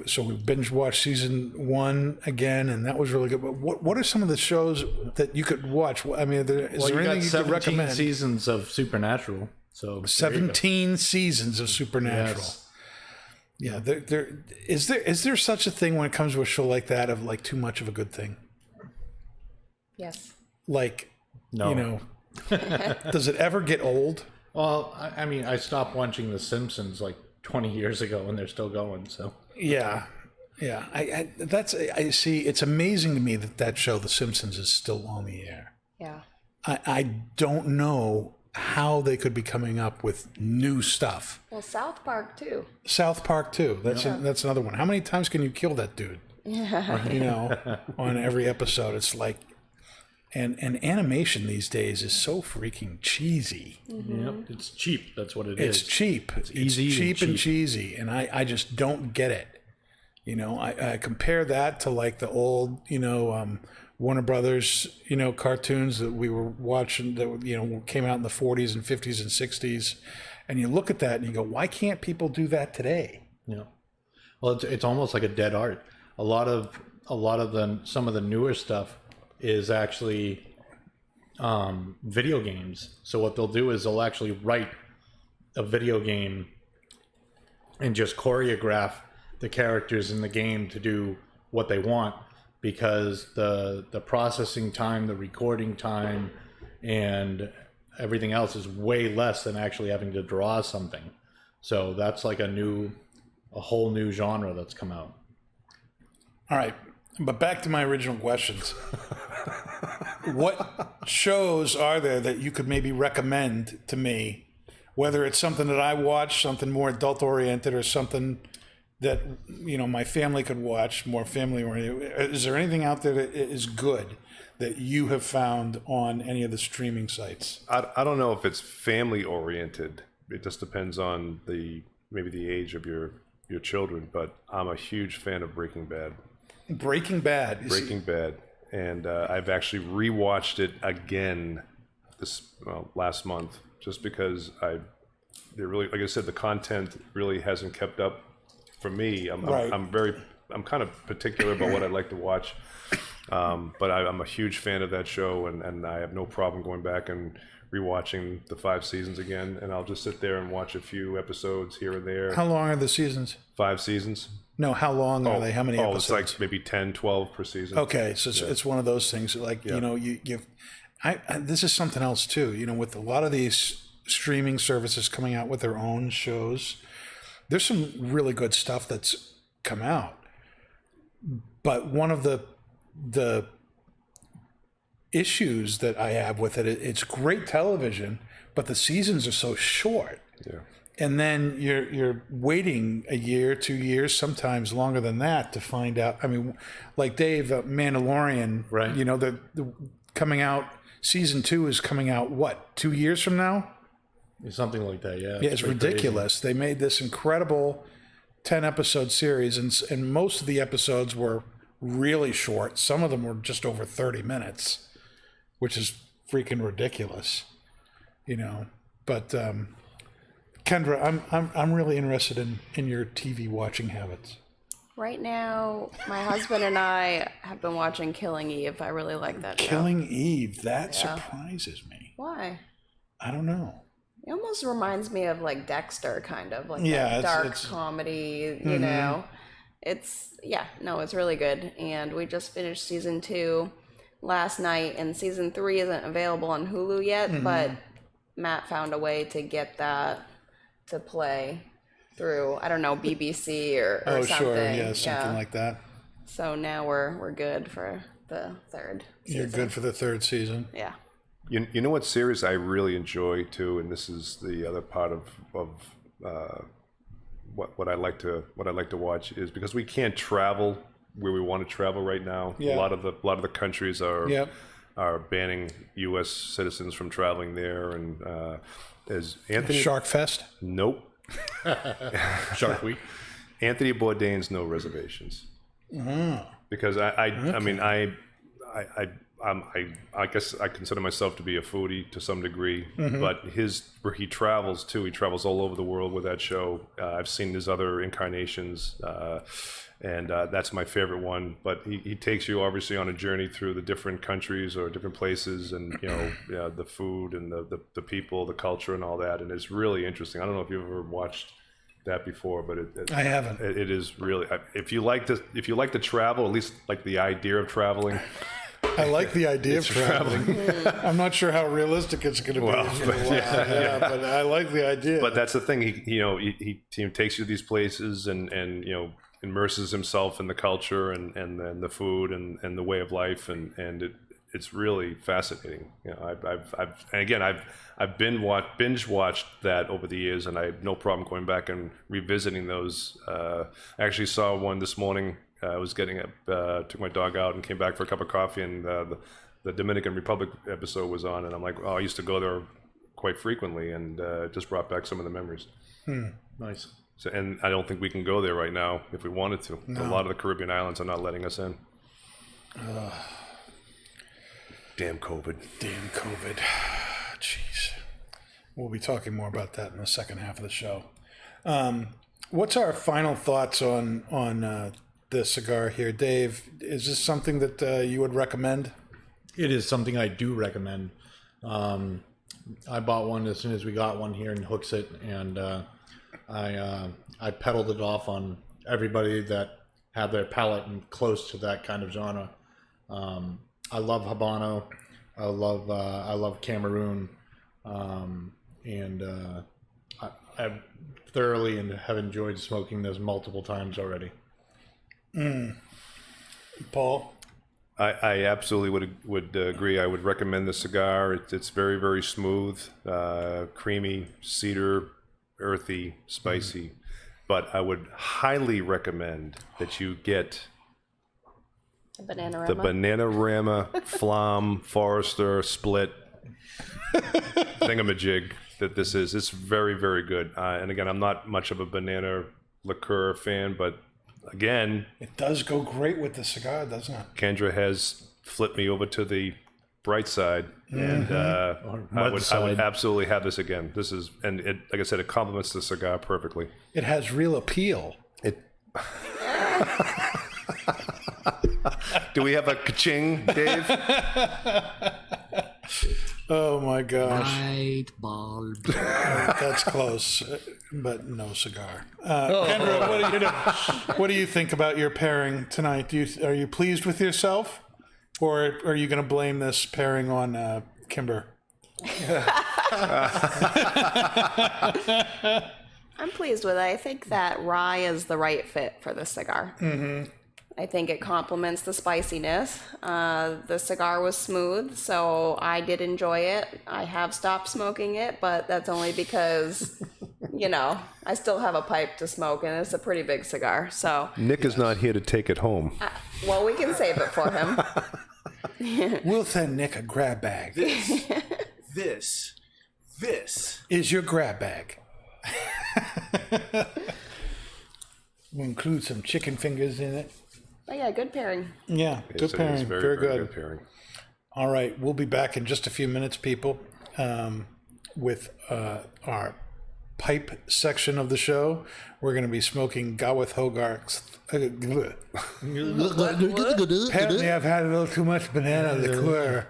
Speaker 2: So we binge watched season 1 again, and that was really good. But what are some of the shows that you could watch? I mean, is there anything you could recommend?
Speaker 5: 17 seasons of Supernatural. So
Speaker 2: 17 seasons of Supernatural.
Speaker 5: Yes.
Speaker 2: Yeah, is there such a thing when it comes to a show like that of like too much of a good thing?
Speaker 3: Yes.
Speaker 2: Like,
Speaker 5: No.
Speaker 2: Does it ever get old?
Speaker 5: Well, I stopped watching The Simpsons like 20 years ago, and they're still going. So
Speaker 2: yeah. I see. It's amazing to me that show, The Simpsons, is still on the air.
Speaker 3: Yeah.
Speaker 2: I don't know how they could be coming up with new stuff.
Speaker 3: Well, South Park too.
Speaker 2: South Park too. That's another one. How many times can you kill that dude? Yeah. On every episode, it's like, and animation these days is so freaking cheesy.
Speaker 5: Yep, it's cheap. That's what
Speaker 2: It's cheap. It's
Speaker 5: easy
Speaker 2: cheap
Speaker 5: and
Speaker 2: and cheesy, and I just don't get it. I compare that to like the old, Warner Brothers, cartoons that we were watching that, came out in the 40s and 50s and 60s. And you look at that and you go, why can't people do that today?
Speaker 5: Yeah. Well, it's almost like a dead art. A lot of some of the newer stuff is actually video games. So what they'll do is they'll actually write a video game and just choreograph the characters in the game to do what they want, because the processing time, the recording time, and everything else is way less than actually having to draw something. So that's like a whole new genre that's come out.
Speaker 2: All right, but back to my original questions. What shows are there that you could maybe recommend to me, whether it's something that I watch, something more adult oriented, or something that my family could watch, more family oriented? Is there anything out there that is good that you have found on any of the streaming sites?
Speaker 4: I don't know if it's family oriented. It just depends on maybe the age of your children, but I'm a huge fan of Breaking Bad.
Speaker 2: Breaking Bad.
Speaker 4: And I've actually rewatched it again last month, just because like I said, the content really hasn't kept up for me. I'm kind of particular about what I'd like to watch, but I'm a huge fan of that show, and I have no problem going back and rewatching the 5 seasons again, and I'll just sit there and watch a few episodes here and there.
Speaker 2: How long are the seasons?
Speaker 4: 5 seasons.
Speaker 2: No, how long are they? How many episodes?
Speaker 4: It's like maybe 10, 12 per season.
Speaker 2: Okay, so it's one of those things like, this is something else too, with a lot of these streaming services coming out with their own shows, there's some really good stuff that's come out. But one of the issues that I have with it, it's great television, but the seasons are so short.
Speaker 4: Yeah.
Speaker 2: And then you're waiting a year, 2 years, sometimes longer than that to find out. I mean, like Dave, Mandalorian,
Speaker 5: right?
Speaker 2: The coming out, season 2 is coming out, what, 2 years from now?
Speaker 5: Something like that, yeah.
Speaker 2: Yeah, it's ridiculous. Crazy. They made this incredible 10-episode series, and most of the episodes were really short. Some of them were just over 30 minutes, which is freaking ridiculous, But Kendra, I'm really interested in your TV watching habits.
Speaker 3: Right now, my husband and I have been watching Killing Eve. I really like that show.
Speaker 2: Killing Eve, that surprises me.
Speaker 3: Why?
Speaker 2: I don't know.
Speaker 3: It almost reminds me of like Dexter, kind of like
Speaker 2: that
Speaker 3: dark comedy, It's really good. And we just finished season 2 last night, and season 3 isn't available on Hulu yet, but Matt found a way to get that to play through, I don't know, BBC or something.
Speaker 2: Sure, yeah, something like that.
Speaker 3: So now we're good for the 3rd season.
Speaker 2: You're good for the 3rd season?
Speaker 3: Yeah.
Speaker 4: You know what series I really enjoy too, and this is the other part of what I like to watch, is because we can't travel where we want to travel right now.
Speaker 2: Yeah.
Speaker 4: A lot of the countries are banning U.S. citizens from traveling there, and as Anthony
Speaker 2: Shark Fest?
Speaker 4: Nope.
Speaker 5: Shark Week.
Speaker 4: Anthony Bourdain's No Reservations. Because I guess I consider myself to be a foodie to some degree, but where he travels too, he travels all over the world with that show. I've seen his other incarnations, and that's my favorite one. But he takes you obviously on a journey through the different countries or different places, and the food and the people, the culture, and all that. And it's really interesting. I don't know if you've ever watched that before, but
Speaker 2: I haven't.
Speaker 4: It is really, if you like to travel, at least like the idea of traveling.
Speaker 2: I like the idea of traveling. I'm not sure how realistic it's going to be. But I like the idea.
Speaker 4: But that's the thing. He takes you to these places and immerses himself in the culture and the food and the way of life, and it's really fascinating. You know, I've binge watched that over the years, and I have no problem going back and revisiting those. I actually saw one this morning. I was getting up, took my dog out, and came back for a cup of coffee, and the Dominican Republic episode was on, and I'm like, oh, I used to go there quite frequently, and it just brought back some of the memories.
Speaker 5: Nice.
Speaker 4: So, and I don't think we can go there right now if we wanted to. No. A lot of the Caribbean islands are not letting us in. Damn COVID.
Speaker 2: Damn COVID. Jeez. We'll be talking more about that in the second half of the show. What's our final thoughts on the cigar here, Dave? Is this something that you would recommend?
Speaker 5: It is something I do recommend. I bought one as soon as we got one here in Hooksett, and I peddled it off on everybody that had their palate and close to that kind of genre. I love Habano. I love Cameroon, and I thoroughly and have enjoyed smoking those multiple times already.
Speaker 2: Paul?
Speaker 4: I absolutely would agree. I would recommend the cigar. It's very, very smooth, creamy, cedar, earthy, spicy. But I would highly recommend that you get the Bananarama Flam Forester Split thingamajig that this is. It's very, very good. And again, I'm not much of a banana liqueur fan, but again,
Speaker 2: it does go great with the cigar, doesn't it?
Speaker 4: Kendra has flipped me over to the bright side, and I would absolutely have this again. This is, and it, like I said, it complements the cigar perfectly.
Speaker 2: It has real appeal.
Speaker 4: Do we have a ka-ching, Dave?
Speaker 2: Oh my gosh.
Speaker 6: Light bulb.
Speaker 2: That's close, but no cigar. Kendra, what do you think about your pairing tonight? Are you pleased with yourself, or are you going to blame this pairing on Kimber?
Speaker 3: I'm pleased with it. I think that rye is the right fit for the cigar. Mm-hmm. I think it complements the spiciness. The cigar was smooth, so I did enjoy it. I have stopped smoking it, but that's only because, I still have a pipe to smoke, and it's a pretty big cigar. So
Speaker 4: Nick is not here to take it home.
Speaker 3: Well, we can save it for him.
Speaker 2: We'll send Nick a grab bag.
Speaker 1: This
Speaker 2: Is your grab bag. We'll include some chicken fingers in it.
Speaker 3: Oh yeah, good pairing.
Speaker 2: Yeah, good pairing.
Speaker 4: It's
Speaker 2: Very good.
Speaker 4: pairing.
Speaker 2: All right, we'll be back in just a few minutes, people, with our pipe section of the show. We're going to be smoking Gawith Hoggarth's. Apparently, I've had a little too much banana liqueur.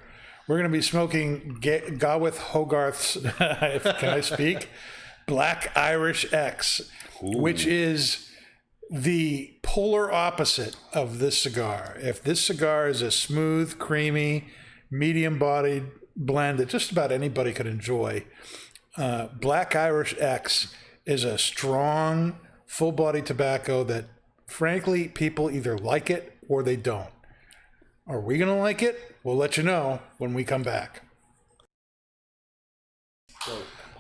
Speaker 2: We're going to be smoking Gawith Hoggarth's, can I speak? Black Irish X, which is the polar opposite of this cigar. If this cigar is a smooth, creamy, medium-bodied blend that just about anybody could enjoy, Black Irish X is a strong, full-bodied tobacco that, frankly, people either like it or they don't. Are we going to like it? We'll let you know when we come back.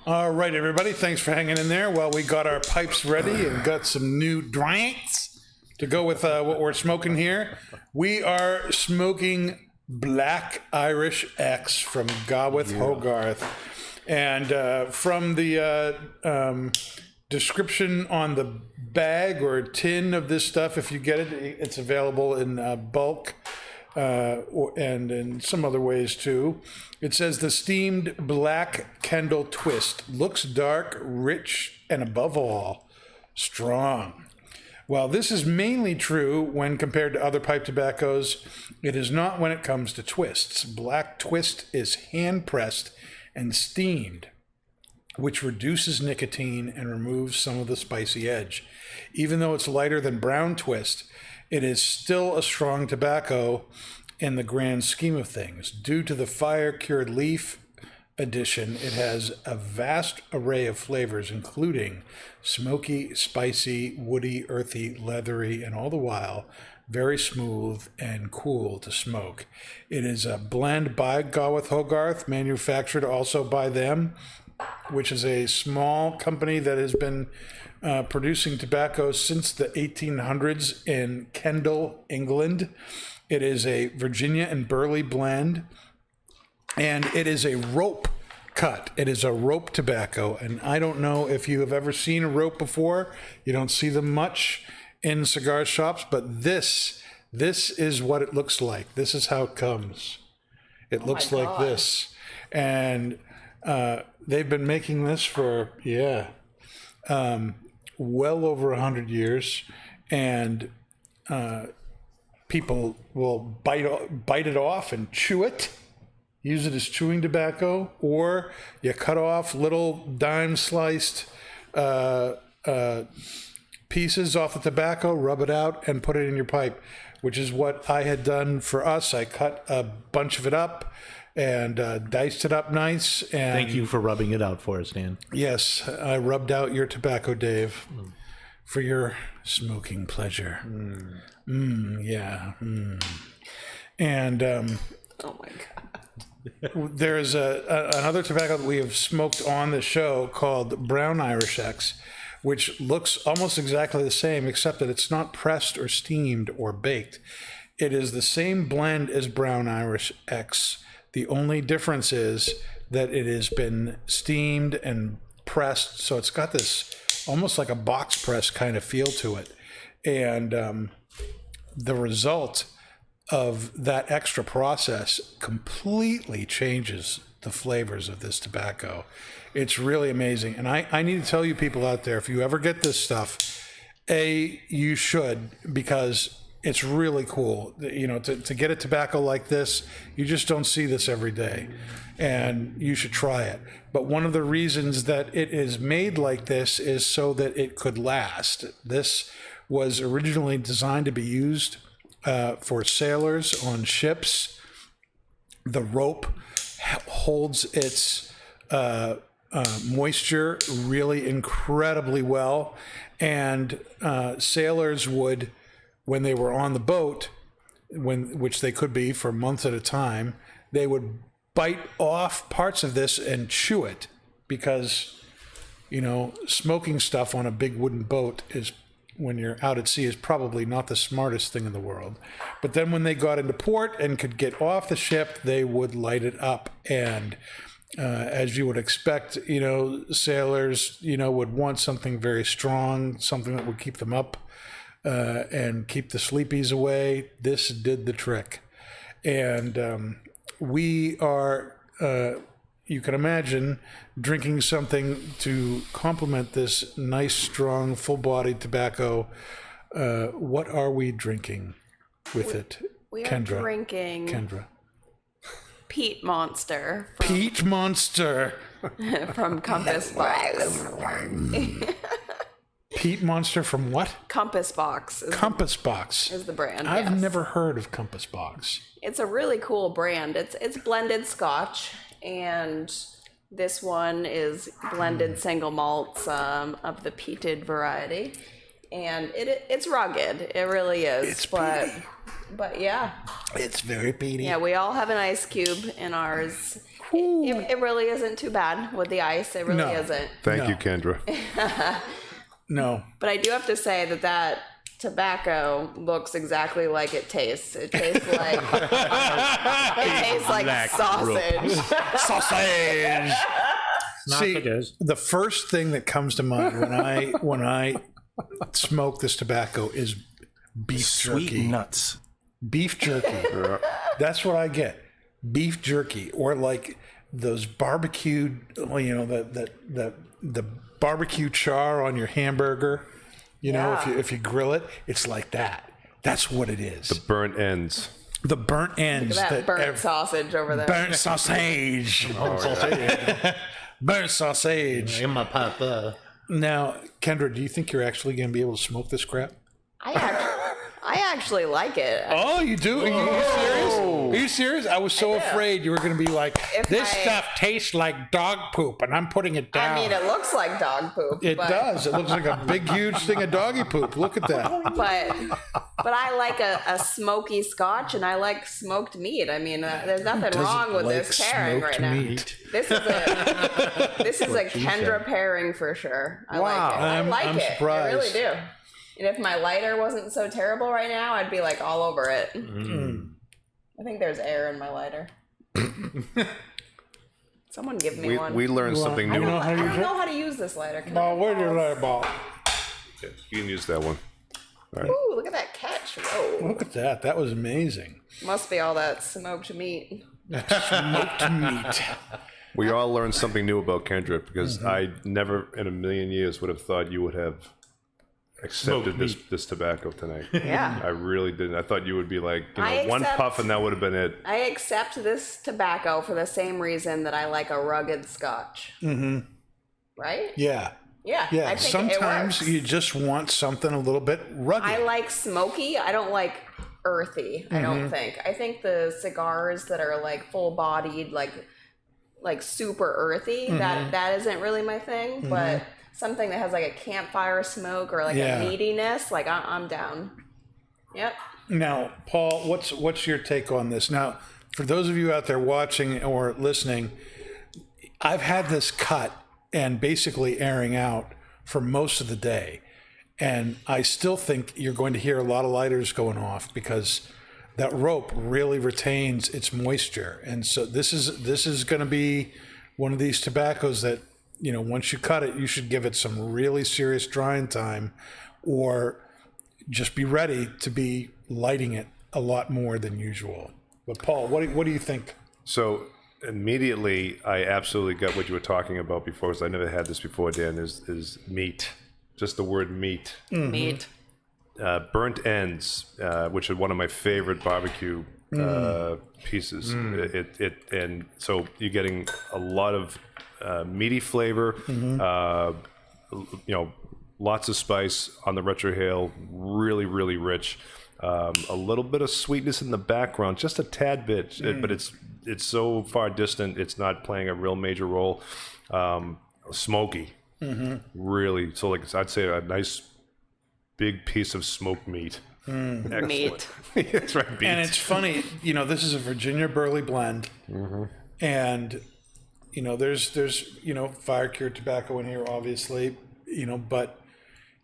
Speaker 2: All right, everybody. Thanks for hanging in there while we got our pipes ready and got some new drinks to go with what we're smoking here. We are smoking Black Irish X from Gawith Hoggarth. And from the description on the bag or tin of this stuff, if you get it, it's available in bulk. And in some other ways too. It says the steamed black Kendall twist looks dark, rich, and above all, strong. While this is mainly true when compared to other pipe tobaccos, it is not when it comes to twists. Black twist is hand-pressed and steamed, which reduces nicotine and removes some of the spicy edge. Even though it's lighter than brown twist, it is still a strong tobacco in the grand scheme of things. Due to the fire-cured leaf addition, it has a vast array of flavors, including smoky, spicy, woody, earthy, leathery, and all the while very smooth and cool to smoke. It is a blend by Gawith Hoggarth, manufactured also by them, which is a small company that has been producing tobacco since the 1800s in Kendal, England. It is a Virginia and Burley blend, and it is a rope cut. It is a rope tobacco, and I don't know if you have ever seen a rope before. You don't see them much in cigar shops, but this is what it looks like. This is how it comes. It looks like this, and they've been making this for well over 100 years, and people will bite it off and chew it, use it as chewing tobacco, or you cut off little dime sliced pieces off the tobacco, rub it out, and put it in your pipe, which is what I had done for us. I cut a bunch of it up and diced it up nice. And
Speaker 6: Thank you for rubbing it out for us, Dan.
Speaker 2: yes, I rubbed out your tobacco, Dave, for your smoking pleasure. And
Speaker 3: Oh my God.
Speaker 2: there's another tobacco that we have smoked on the show called Brown Irish X, which looks almost exactly the same, except that it's not pressed or steamed or baked. It is the same blend as Brown Irish X. The only difference is that it has been steamed and pressed, so it's got this almost like a box press kind of feel to it. And the result of that extra process completely changes the flavors of this tobacco. It's really amazing. And I need to tell you people out there, if you ever get this stuff, you should, because it's really cool. You know, to get a tobacco like this, you just don't see this every day, and you should try it. But one of the reasons that it is made like this is so that it could last. This was originally designed to be used for sailors on ships. The rope holds its moisture really incredibly well, and sailors would, when they were on the boat, which they could be for months at a time, they would bite off parts of this and chew it, because, you know, smoking stuff on a big wooden boat is, when you're out at sea, is probably not the smartest thing in the world. But then when they got into port and could get off the ship, they would light it up. And as you would expect, you know, sailors, you know, would want something very strong, something that would keep them up and keep the sleepies away. This did the trick. And we are, you can imagine, drinking something to complement this nice, strong, full-bodied tobacco. What are we drinking with it?
Speaker 3: We are
Speaker 2: Kendra.
Speaker 3: drinking
Speaker 2: Kendra.
Speaker 3: Peat Monster
Speaker 2: Peat Monster.
Speaker 3: from Compass Box.
Speaker 2: Peat Monster from what?
Speaker 3: Compass Box
Speaker 2: Compass Box.
Speaker 3: is the brand.
Speaker 2: I've
Speaker 3: yes.
Speaker 2: never heard of Compass Box.
Speaker 3: It's a really cool brand. It's blended Scotch, and this one is blended single malts of the peated variety, and it's rugged. It really is.
Speaker 2: It's
Speaker 3: but yeah,
Speaker 2: It's very peaty.
Speaker 3: yeah. We all have an ice cube in ours. It really isn't too bad with the ice. It really
Speaker 2: No.
Speaker 3: isn't.
Speaker 4: Thank you, Kendra.
Speaker 2: No.
Speaker 3: But I do have to say that tobacco looks exactly like it tastes. It tastes like sausage.
Speaker 2: Sausage.
Speaker 5: Not
Speaker 2: See,
Speaker 5: cigars.
Speaker 2: the first thing that comes to mind when I smoke this tobacco is beef
Speaker 6: Sweet
Speaker 2: jerky.
Speaker 6: nuts.
Speaker 2: Beef jerky. That's what I get. Beef jerky, or like those barbecued, you know, the barbecue char on your hamburger. You know,
Speaker 3: Yeah.
Speaker 2: if you grill it, it's like that. That's what it is.
Speaker 4: Burnt ends.
Speaker 2: The burnt ends.
Speaker 3: That burnt sausage over there.
Speaker 2: Burnt sausage. Burnt sausage.
Speaker 5: In my papa.
Speaker 2: Now, Kendra, do you think you're actually going to be able to smoke this crap?
Speaker 3: I actually like it.
Speaker 2: Oh, you do? Are you serious? Are you serious? I was so afraid you were going to be like,
Speaker 3: If
Speaker 2: this
Speaker 3: my-
Speaker 2: stuff tastes like dog poop, and I'm putting it down.
Speaker 3: I mean, it looks like dog poop.
Speaker 2: It
Speaker 3: but,
Speaker 2: does. It looks like a big, huge thing of doggy poop. Look at that.
Speaker 3: But I like a smoky Scotch, and I like smoked meat. I mean, there's nothing wrong with this pairing right now. This is a Kendra pairing for sure. I like it. I like
Speaker 2: I'm
Speaker 3: it.
Speaker 2: surprised.
Speaker 3: I really do. And if my lighter wasn't so terrible right now, I'd be like all over it. I think there's air in my lighter. Someone give me one.
Speaker 4: We learned something
Speaker 2: You
Speaker 4: new.
Speaker 2: know how
Speaker 3: I
Speaker 2: to use
Speaker 3: don't
Speaker 2: it?
Speaker 3: know how to use this lighter. Can I
Speaker 2: Ball,
Speaker 3: have
Speaker 2: where's your
Speaker 3: balls?
Speaker 2: lighter ball?
Speaker 4: You can use that one. All right.
Speaker 3: Ooh, look at that catch. Whoa.
Speaker 2: Look at that. That was amazing.
Speaker 3: Must be all that smoked meat.
Speaker 2: Smoked meat.
Speaker 4: We all learned something new about Kendra because I never in a million years would have thought you would have accepted this tobacco tonight.
Speaker 3: Yeah.
Speaker 4: I really didn't. I thought you would be like,
Speaker 3: I
Speaker 4: one
Speaker 3: accept-
Speaker 4: puff and that would have been it.
Speaker 3: I accept this tobacco for the same reason that I like a rugged Scotch. Mm-hmm. Right?
Speaker 2: Yeah.
Speaker 3: Yeah.
Speaker 2: Yeah.
Speaker 3: I think
Speaker 2: Sometimes
Speaker 3: it works.
Speaker 2: you just want something a little bit rugged.
Speaker 3: I like smoky. I don't like earthy. I don't think. I think the cigars that are like full bodied, like super earthy, that isn't really my thing. But something that has like a campfire smoke or like
Speaker 2: Yeah.
Speaker 3: a meatiness, like I'm down. Yep.
Speaker 2: Now, Paul, what's your take on this? Now, for those of you out there watching or listening, I've had this cut and basically airing out for most of the day. And I still think you're going to hear a lot of lighters going off because that rope really retains its moisture. And so this is going to be one of these tobaccos that, once you cut it, you should give it some really serious drying time or just be ready to be lighting it a lot more than usual. But Paul, what do you think?
Speaker 4: So immediately, I absolutely got what you were talking about before because I never had this before, Dan, is meat. Just the word meat.
Speaker 3: Meat.
Speaker 4: Burnt ends, which is one of my favorite barbecue pieces. And so you're getting a lot of meaty flavor, lots of spice on the retrohale, really, really rich. A little bit of sweetness in the background, just a tad bit, but it's so far distant, it's not playing a real major role. Smoky, really. So like I'd say a nice big piece of smoked meat.
Speaker 3: Meat.
Speaker 4: That's right, meat.
Speaker 2: And it's funny, this is a Virginia Burley blend, and there's fire cured tobacco in here, obviously, but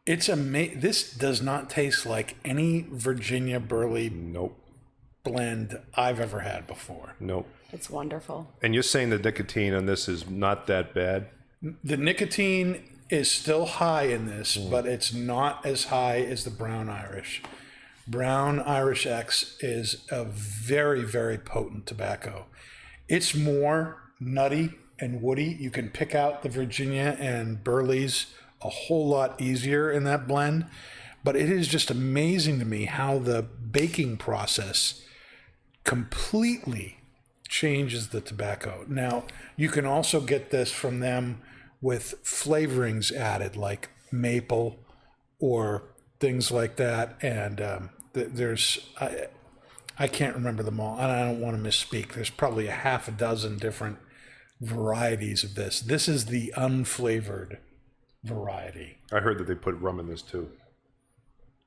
Speaker 2: it's this does not taste like any Virginia Burley blend I've ever had before.
Speaker 4: Nope.
Speaker 3: It's wonderful.
Speaker 4: And you're saying the nicotine on this is not that bad?
Speaker 2: The nicotine is still high in this, but it's not as high as the Brown Irish. Brown Irish X is a very, very potent tobacco. It's more nutty and woody. You can pick out the Virginia and Burleys a whole lot easier in that blend. But it is just amazing to me how the baking process completely changes the tobacco. Now, you can also get this from them with flavorings added, like maple or things like that. And I can't remember them all, and I don't want to misspeak. There's probably a half a dozen different varieties of this. This is the unflavored variety.
Speaker 4: I heard that they put rum in this too.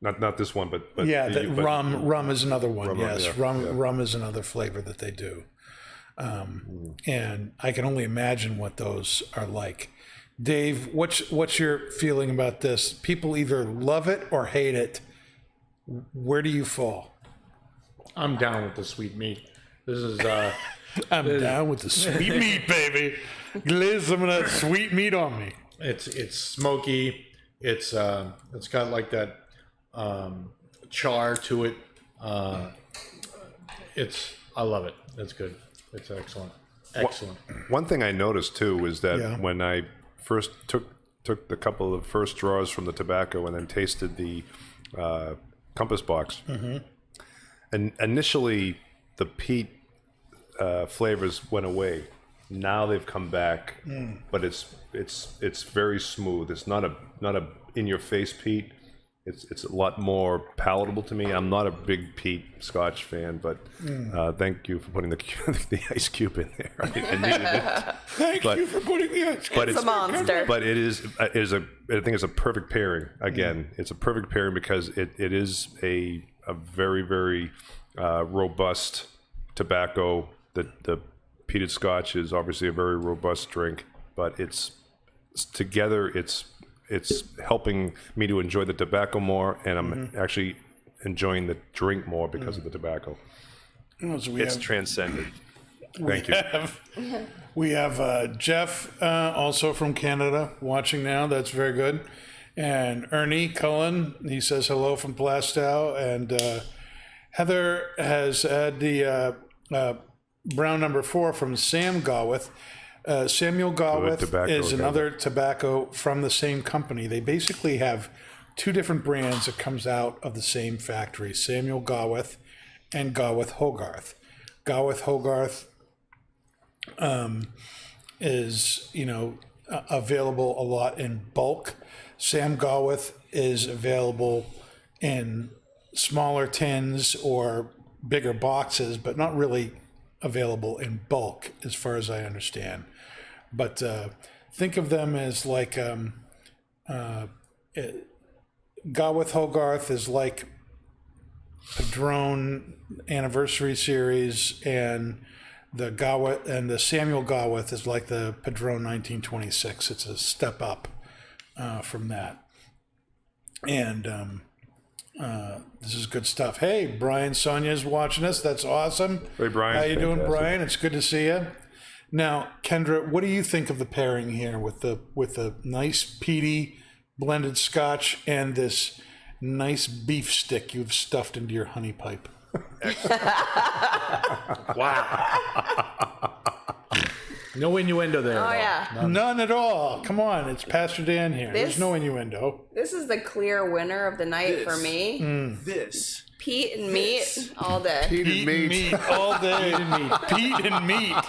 Speaker 4: Not this one, but
Speaker 2: Yeah, rum is another one.
Speaker 4: Rum,
Speaker 2: Rum is another flavor that they do. And I can only imagine what those are like. Dave, what's your feeling about this? People either love it or hate it. Where do you fall?
Speaker 5: I'm down with the sweet meat. This is
Speaker 2: I'm down with the sweet meat, baby. Lay some of that sweet meat on me.
Speaker 5: it's smoky. It's got like that char to it. I love it. It's good. It's excellent. Excellent.
Speaker 4: One thing I noticed too was that
Speaker 2: Yeah.
Speaker 4: when I first took the couple of first draws from the tobacco and then tasted the compass box, and initially the peat flavors went away. Now they've come back, but it's very smooth. It's not a in your face peat. it's a lot more palatable to me. I'm not a big peat Scotch fan, but thank you for putting the ice cube in there. I needed it.
Speaker 2: Thank you for putting the ice cream.
Speaker 4: But
Speaker 3: It's a monster.
Speaker 4: But it is I think it's a perfect pairing. Again, it's a perfect pairing because it is a very, very robust tobacco. The peated Scotch is obviously a very robust drink, but it's together. It's helping me to enjoy the tobacco more, and I'm actually enjoying the drink more because of the tobacco. It's transcendent. Thank you.
Speaker 2: We have Jeff, also from Canada, watching now. That's very good. And Ernie Cullen, he says hello from Plastow. And Heather has had the brown number 4 from Sam Gawith. Samuel Gawith is another tobacco from the same company. They basically have 2 different brands that comes out of the same factory, Samuel Gawith and Gawith Hoggarth. Gawith Hoggarth is, available a lot in bulk. Sam Gawith is available in smaller tins or bigger boxes, but not really available in bulk as far as I understand. But think of them as like Gawith Hoggarth is like Padron Anniversary Series, and the Gawith and the Samuel Gawith is like the Padron 1926. It's a step up from that. And this is good stuff. Hey, Brian Sonia's watching us. That's awesome.
Speaker 4: Hey, Brian.
Speaker 2: How you doing,
Speaker 4: Fantastic.
Speaker 2: Brian? It's good to see you. Now, Kendra, what do you think of the pairing here with the nice peaty blended Scotch and this nice beef stick you've stuffed into your honey pipe?
Speaker 5: Wow. No innuendo there.
Speaker 3: Oh,
Speaker 5: at all.
Speaker 3: yeah.
Speaker 2: None at all. Come on, it's Pastor Dan here. There's no innuendo.
Speaker 3: This is the clear winner of the night for me.
Speaker 7: This.
Speaker 3: Peat and meat all day.
Speaker 2: Peat and meat all day. Peat and meat.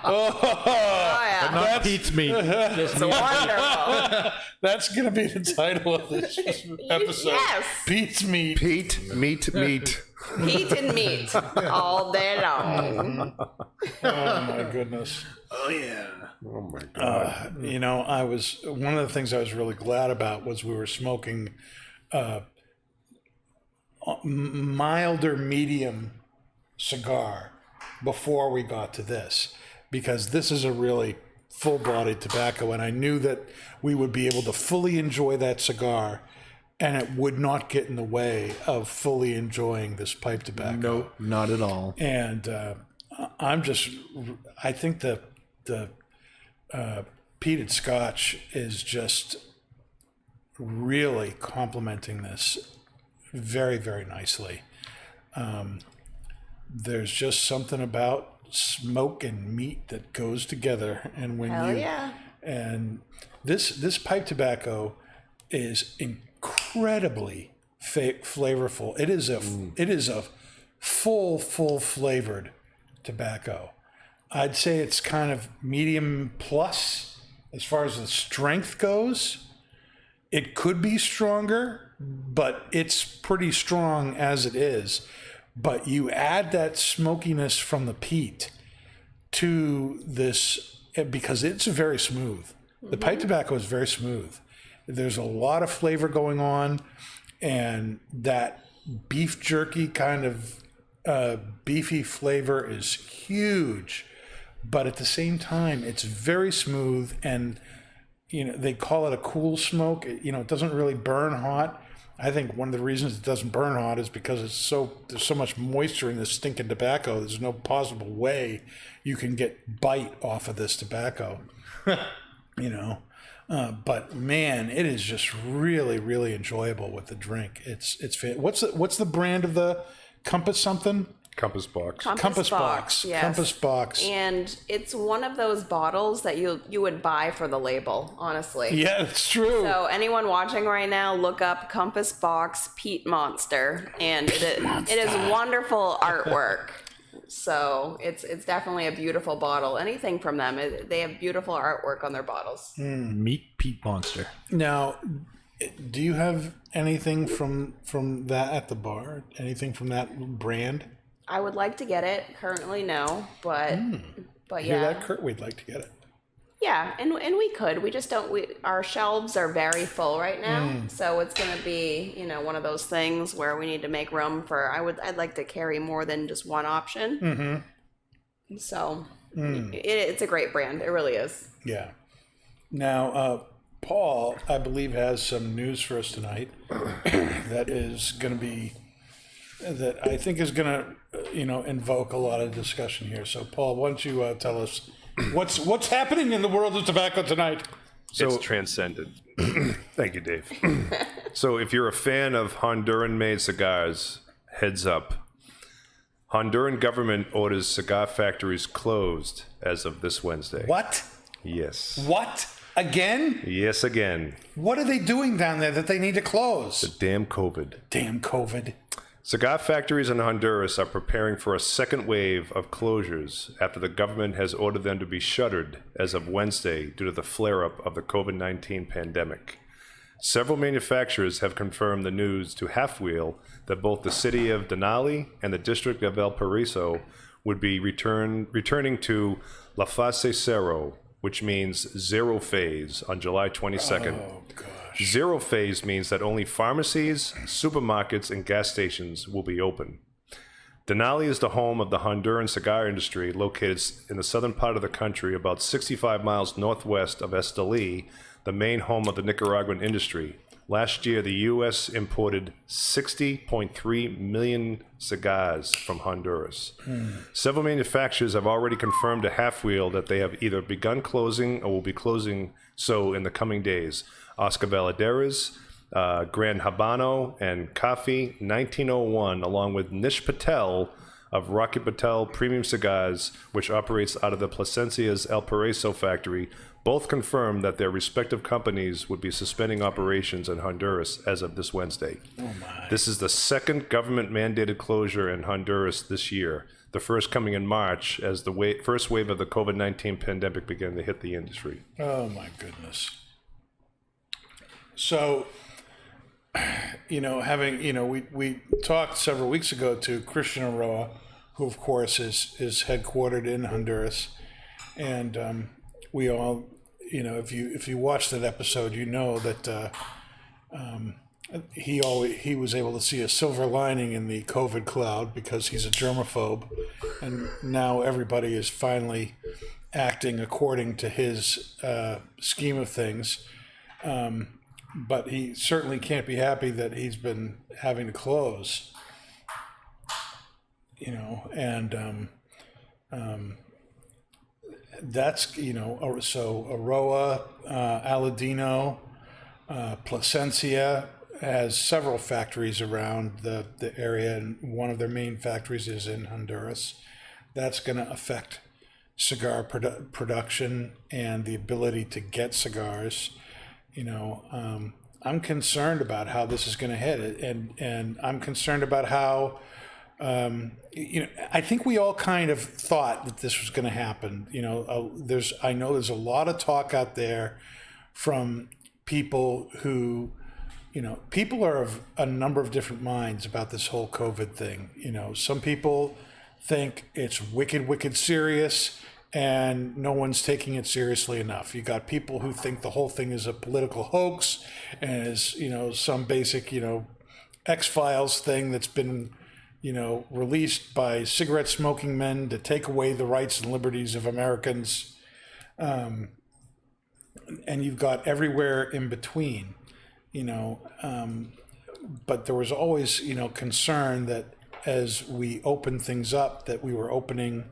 Speaker 2: Oh,
Speaker 3: Oh, yeah.
Speaker 5: Not Pete's meat.
Speaker 3: It's wonderful.
Speaker 2: that's going to be the title of this episode.
Speaker 3: Yes.
Speaker 2: Pete's meat.
Speaker 4: Peat, meat.
Speaker 3: Peat and meat all day long.
Speaker 2: Oh, my goodness.
Speaker 7: Oh yeah.
Speaker 4: Oh my God.
Speaker 2: One of the things I was really glad about was we were smoking milder medium cigar before we got to this, because this is a really full-bodied tobacco, and I knew that we would be able to fully enjoy that cigar and it would not get in the way of fully enjoying this pipe tobacco.
Speaker 6: Nope, not at all.
Speaker 2: And I think the peated Scotch is just really complementing this very, very nicely. There's just something about smoke and meat that goes together, and when
Speaker 3: Hell yeah.
Speaker 2: and this pipe tobacco is incredibly flavorful. It is a full flavored tobacco. I'd say it's kind of medium plus as far as the strength goes. It could be stronger, but it's pretty strong as it is. But you add that smokiness from the peat to this, because it's very smooth. The pipe tobacco is very smooth. There's a lot of flavor going on, and that beef jerky kind of beefy flavor is huge. But at the same time, it's very smooth, and they call it a cool smoke. It doesn't really burn hot. I think one of the reasons it doesn't burn hot is because there's so much moisture in this stinking tobacco. There's no possible way you can get bite off of this tobacco. But man, it is just really, really enjoyable with the drink. It's what's the brand of the Compass something?
Speaker 4: Compass box.
Speaker 2: Compass box.
Speaker 3: Yes.
Speaker 2: Compass box.
Speaker 3: And it's one of those bottles that you would buy for the label, honestly.
Speaker 2: Yeah, it's true.
Speaker 3: So anyone watching right now, look up Compass Box Peat Monster, and it is wonderful artwork. So it's definitely a beautiful bottle. Anything from them, they have beautiful artwork on their bottles.
Speaker 6: Meat Peat Monster.
Speaker 2: Now, Do you have anything from that at the bar? Anything from that brand?
Speaker 3: I would like to get it. Currently, no, but
Speaker 2: Hear
Speaker 3: yeah,
Speaker 2: that, Kurt? We'd like to get it.
Speaker 3: yeah, and we could. We just don't. Our shelves are very full right now, so it's gonna be one of those things where we need to make room for. I'd like to carry more than just one option. So it's a great brand. It really is.
Speaker 2: Yeah. Now, Paul, I believe, has some news for us tonight that is going to be, that I think is going to, invoke a lot of discussion here. So, Paul, why don't you tell us what's happening in the world of tobacco tonight?
Speaker 4: It's transcendent. Thank you, Dave. So if you're a fan of Honduran-made cigars, heads up. Honduran government orders cigar factories closed as of this Wednesday.
Speaker 2: What?
Speaker 4: Yes.
Speaker 2: What? Again?
Speaker 4: Yes, again.
Speaker 2: What are they doing down there that they need to close?
Speaker 4: Damn COVID.
Speaker 2: Damn COVID.
Speaker 4: Cigar factories in Honduras are preparing for a second wave of closures after the government has ordered them to be shuttered as of Wednesday due to the flare-up of the COVID-19 pandemic. Several manufacturers have confirmed the news to Half Wheel that both the city of Denali and the district of El Paraiso would be returning to La Fase Cero, which means zero phase, on July 22nd.
Speaker 2: Oh, gosh.
Speaker 4: Zero phase means that only pharmacies, supermarkets, and gas stations will be open. Denali is the home of the Honduran cigar industry, located in the southern part of the country, about 65 miles northwest of Esteli, the main home of the Nicaraguan industry. Last year, the U.S. imported 60.3 million cigars from Honduras. Several manufacturers have already confirmed to Half Wheel that they have either begun closing or will be closing so in the coming days. Oscar Valadares, Grand Habano, and Coffee 1901, along with Nish Patel of Rocky Patel Premium Cigars, which operates out of the Plasencia's El Paraiso factory, both confirmed that their respective companies would be suspending operations in Honduras as of this Wednesday.
Speaker 2: Oh my.
Speaker 4: This is the second government-mandated closure in Honduras this year, the first coming in March as the first wave of the COVID-19 pandemic began to hit the industry.
Speaker 2: Oh my goodness. So, we talked several weeks ago to Christian Aroa, who of course is headquartered in Honduras, and we all, if you watch that episode, you know that he was able to see a silver lining in the COVID cloud because he's a germaphobe, and now everybody is finally acting according to his scheme of things. But he certainly can't be happy that he's been having to close, and that's, so Aroa, Aladino, Plasencia has several factories around the area, and one of their main factories is in Honduras. That's going to affect cigar production and the ability to get cigars. I'm concerned about how this is going to hit, and I'm concerned about how, I think we all kind of thought that this was going to happen. I know there's a lot of talk out there from people who, people are of a number of different minds about this whole COVID thing. Some people think it's wicked, wicked serious, and no one's taking it seriously enough. You got people who think the whole thing is a political hoax and is, some basic, X-Files thing that's been, released by cigarette smoking men to take away the rights and liberties of Americans. And you've got everywhere in between, but there was always, concern that as we opened things up, that we were opening,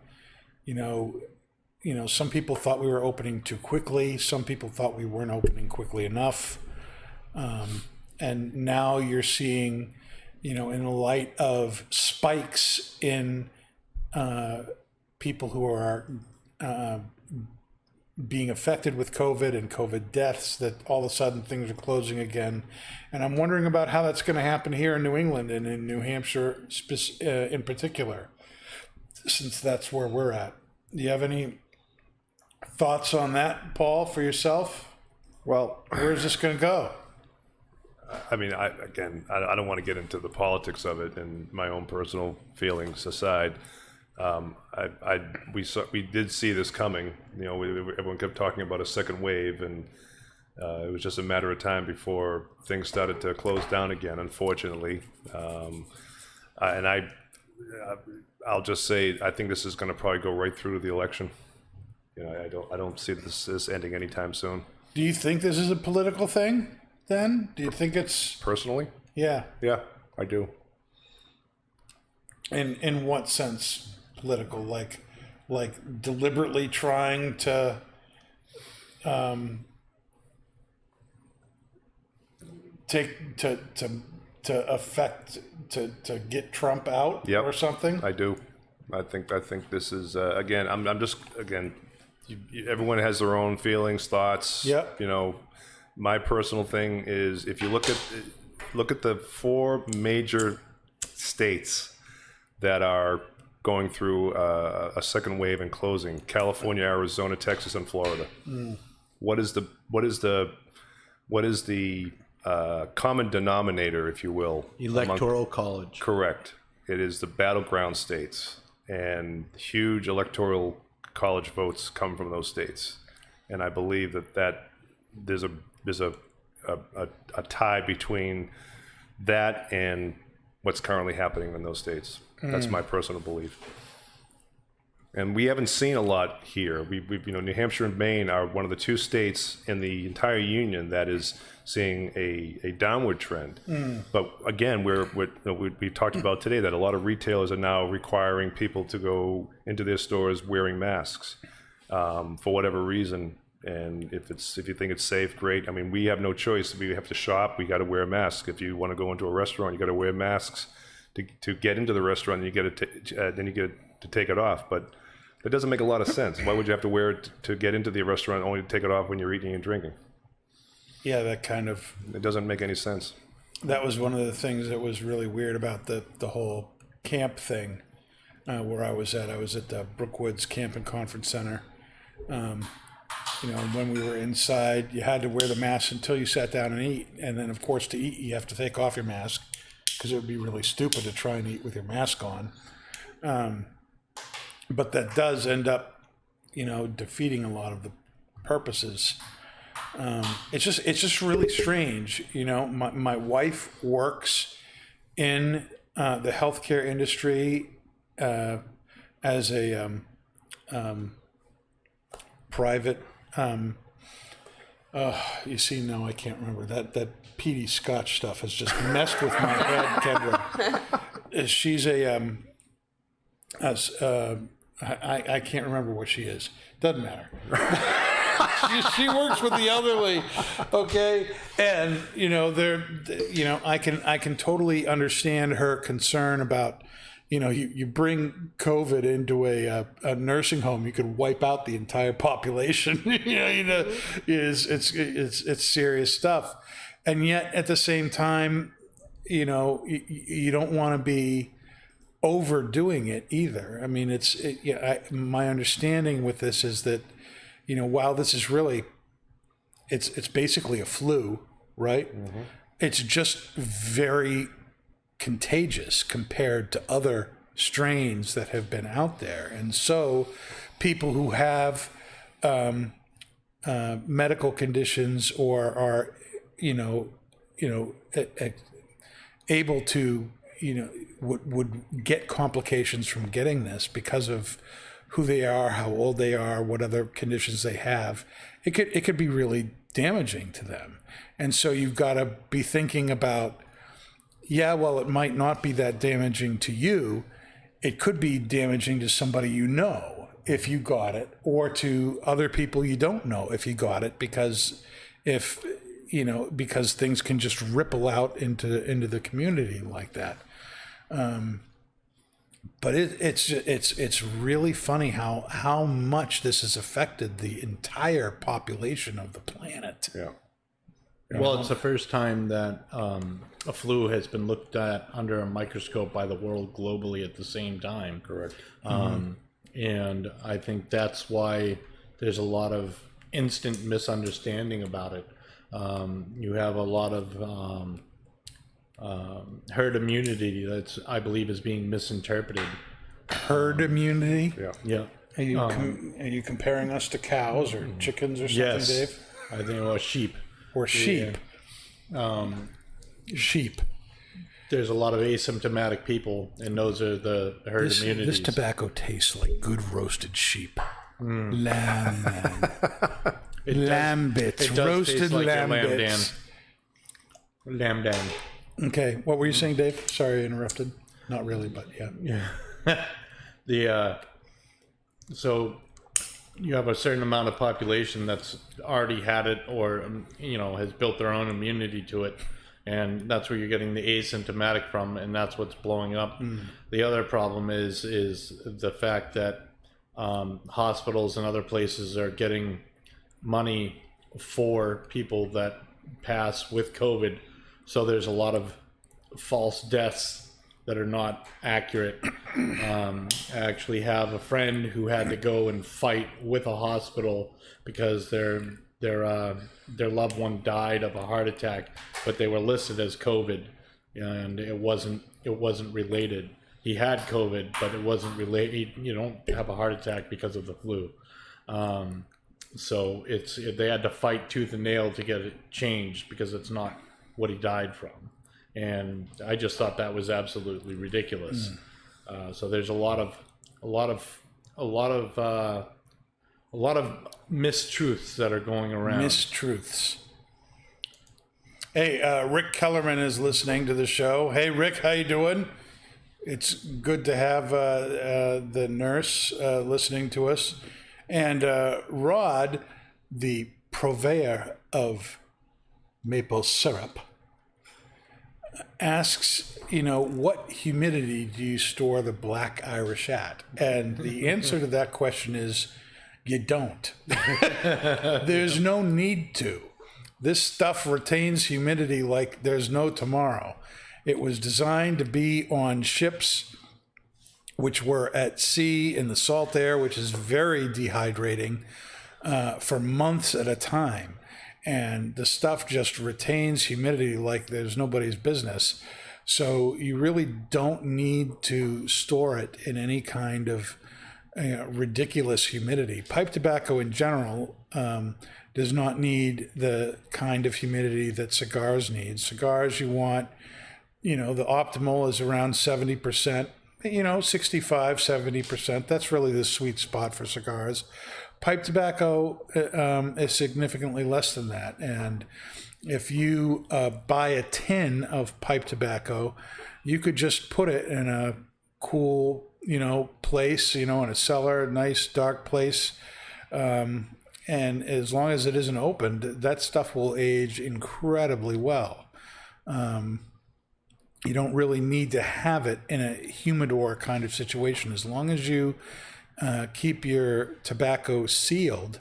Speaker 2: some people thought we were opening too quickly. Some people thought we weren't opening quickly enough. And now you're seeing, in the light of spikes in people who are being affected with COVID and COVID deaths, that all of a sudden things are closing again. And I'm wondering about how that's going to happen here in New England and in New Hampshire in particular, since that's where we're at. Do you have any thoughts on that, Paul, for yourself?
Speaker 4: Well,
Speaker 2: where's this going to go?
Speaker 4: I mean, I don't want to get into the politics of it and my own personal feelings aside. We did see this coming. You know, everyone kept talking about a second wave, and it was just a matter of time before things started to close down again, unfortunately. I'll just say, I think this is going to probably go right through to the election. You know, I don't see this ending anytime soon.
Speaker 2: Do you think this is a political thing then? Do you think it's...
Speaker 4: Personally?
Speaker 2: Yeah.
Speaker 4: Yeah, I do.
Speaker 2: In what sense political? Like deliberately trying to to get Trump out or something?
Speaker 4: I do. I think this is again. I'm just everyone has their own feelings, thoughts.
Speaker 2: Yep.
Speaker 4: You know, my personal thing is if you look at the 4 major states that are going through a second wave and closing: California, Arizona, Texas, and Florida. What is the common denominator, if you will?
Speaker 6: Electoral college.
Speaker 4: Correct. It is the battleground states, and huge electoral college votes come from those states. And I believe that there's a tie between that and what's currently happening in those states. That's my personal belief. And we haven't seen a lot here. We New Hampshire and Maine are one of the 2 states in the entire union that is seeing a downward trend. But again, we talked about today that a lot of retailers are now requiring people to go into their stores wearing masks for whatever reason. And if you think it's safe, great. I mean, we have no choice. We have to shop. We got to wear a mask. If you want to go into a restaurant, you got to wear masks to get into the restaurant. And then you get to take it off. But that doesn't make a lot of sense. Why would you have to wear it to get into the restaurant, only to take it off when you're eating and drinking?
Speaker 2: Yeah, that kind of...
Speaker 4: It doesn't make any sense.
Speaker 2: That was one of the things that was really weird about the whole camp thing where I was at. I was at the Brookwoods Camp and Conference Center. You know, when we were inside, you had to wear the mask until you sat down and eat. And then, of course, to eat, you have to take off your mask because it would be really stupid to try and eat with your mask on. But that does end up, you know, defeating a lot of the purposes. It's just really strange. You know, my wife works in the healthcare industry as a private. You see, no, I can't remember that peaty Scotch stuff has just messed with my head, Kendra. She's I can't remember what she is. Doesn't matter. she works with the elderly, okay, and you know I can totally understand her concern about, you know, you bring COVID into a nursing home, you could wipe out the entire population. It's serious stuff, and yet at the same time, you know, you don't want to be overdoing it either. I mean, my understanding with this is that, you know, while this is really, it's basically a flu, right? Mm-hmm. It's just very contagious compared to other strains that have been out there. And so people who have medical conditions or are, able to, would get complications from getting this because of who they are, how old they are, what other conditions they have. It could be really damaging to them. And so you've got to be thinking about, yeah, well, it might not be that damaging to you. It could be damaging to somebody you know if you got it, or to other people you don't know if you got it, because because things can just ripple out into the community like that. But it's really funny how much this has affected the entire population of the planet.
Speaker 4: Yeah.
Speaker 5: Well, it's the first time that a flu has been looked at under a microscope by the world globally at the same time.
Speaker 4: Correct.
Speaker 5: And I think that's why there's a lot of instant misunderstanding about it. You have a lot of herd immunity that's, I believe, is being misinterpreted.
Speaker 2: Herd immunity?
Speaker 5: Yeah.
Speaker 2: Are you comparing us to cows or chickens or something,
Speaker 5: Yes.
Speaker 2: Dave?
Speaker 5: I think it was sheep.
Speaker 2: Or sheep? Sheep.
Speaker 5: There's a lot of asymptomatic people, and those are the herd immunities.
Speaker 2: This tobacco tastes like good roasted sheep. Lamb, man. Lamb bits.
Speaker 5: It does
Speaker 2: Roasted
Speaker 5: taste like
Speaker 2: lamb
Speaker 5: your
Speaker 2: bits.
Speaker 5: Lamb dan.
Speaker 2: Okay, what were you saying, Dave? Sorry I interrupted. Not really, but yeah.
Speaker 5: So you have a certain amount of population that's already had it, or has built their own immunity to it, and that's where you're getting the asymptomatic from, and that's what's blowing up. The other problem is the fact that hospitals and other places are getting money for people that pass with COVID, so there's a lot of false deaths that are not accurate. I actually have a friend who had to go and fight with a hospital because their loved one died of a heart attack, but they were listed as COVID, and it wasn't related. He had COVID, but it wasn't related. You don't have a heart attack because of the flu. So they had to fight tooth and nail to get it changed because it's not what he died from. And I just thought that was absolutely ridiculous. So there's a lot of mistruths that are going around.
Speaker 2: Mistruths. Hey, Rick Kellerman is listening to the show. Hey, Rick, how you doing? It's good to have the nurse listening to us. And Rod, the purveyor of maple syrup, asks, what humidity do you store the black Irish at? And the answer to that question is, you don't. There's no need to. This stuff retains humidity like there's no tomorrow. It was designed to be on ships which were at sea in the salt air, which is very dehydrating, for months at a time. And the stuff just retains humidity like there's nobody's business. So you really don't need to store it in any kind of ridiculous humidity. Pipe tobacco in general does not need the kind of humidity that cigars need. Cigars, you want, the optimal is around 70%, 65, 70%. That's really the sweet spot for cigars. Pipe tobacco is significantly less than that. And if you buy a tin of pipe tobacco, you could just put it in a cool, place, in a cellar, nice dark place. And as long as it isn't opened, that stuff will age incredibly well. You don't really need to have it in a humidor kind of situation. As long as you keep your tobacco sealed,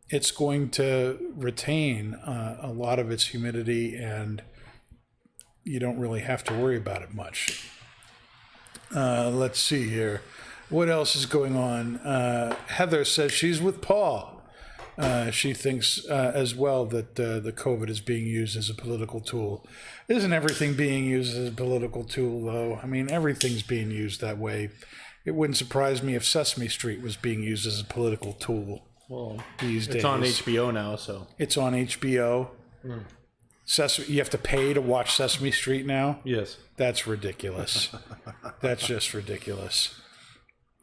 Speaker 2: it's going to retain a lot of its humidity, and you don't really have to worry about it much. Let's see here. What else is going on? Heather says she's with Paul. She thinks as well that the COVID is being used as a political tool. Isn't everything being used as a political tool, though? I mean, everything's being used that way. It wouldn't surprise me if Sesame Street was being used as a political tool these days.
Speaker 5: It's on HBO now, so.
Speaker 2: It's on HBO. You have to pay to watch Sesame Street now?
Speaker 5: Yes.
Speaker 2: That's ridiculous. That's just ridiculous.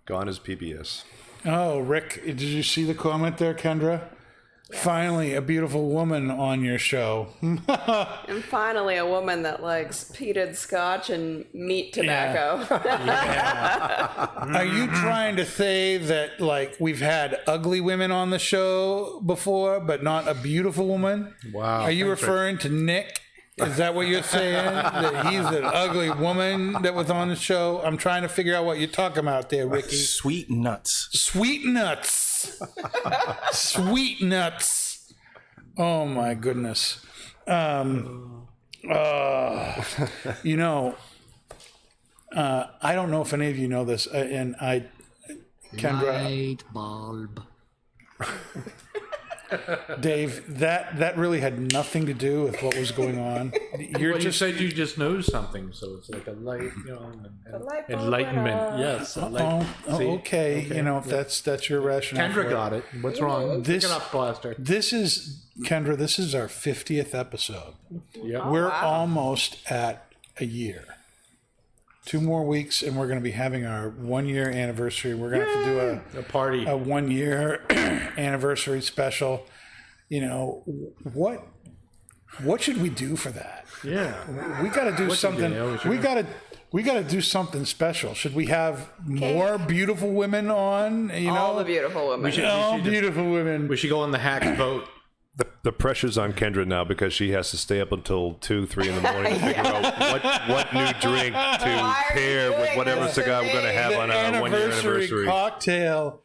Speaker 4: Gone is PBS.
Speaker 2: Oh, Rick, did you see the comment there, Kendra? Finally, a beautiful woman on your show.
Speaker 3: And finally, a woman that likes peated scotch and meat tobacco.
Speaker 2: Are you trying to say that, we've had ugly women on the show before, but not a beautiful woman?
Speaker 5: Wow.
Speaker 2: Are you referring to Nick? Is that what you're saying? That he's an ugly woman that was on the show? I'm trying to figure out what you're talking about there, Ricky.
Speaker 1: Sweet nuts.
Speaker 2: Sweet nuts. Sweet nuts. Oh, my goodness. I don't know if any of you know this, and Kendra.
Speaker 7: Light bulb.
Speaker 2: Dave, that really had nothing to do with what was going on. You're
Speaker 5: Well,
Speaker 2: just
Speaker 5: you said you just noticed something, so it's like a light,
Speaker 3: light bulb
Speaker 5: enlightenment.
Speaker 3: went
Speaker 5: Yes. See?
Speaker 2: okay. You know, if that's your rationale. for
Speaker 5: Kendra
Speaker 2: it.
Speaker 5: got it. What's wrong?
Speaker 2: This-
Speaker 5: Pick it up, Blaster.
Speaker 2: This is Kendra. This is our 50th episode.
Speaker 5: Yep.
Speaker 2: We're almost at a year. 2 more weeks, and we're going to be having our 1-year anniversary. We're going to have to do
Speaker 5: A party.
Speaker 2: a 1-year anniversary special. You know, what should we do for that?
Speaker 5: Yeah.
Speaker 2: We got to do something. We got to do something special. Should we have more beautiful women on? You know,
Speaker 3: All the beautiful women.
Speaker 2: all beautiful women.
Speaker 5: We should go on the hack boat.
Speaker 4: The pressure's on Kendra now because she has to stay up until 2, 3 in the morning to figure out what new drink to
Speaker 3: Why are you
Speaker 4: pair with
Speaker 3: doing
Speaker 4: whatever
Speaker 3: this to
Speaker 4: cigar we're going to
Speaker 3: me?
Speaker 4: have on our 1-year anniversary.
Speaker 2: Cocktail.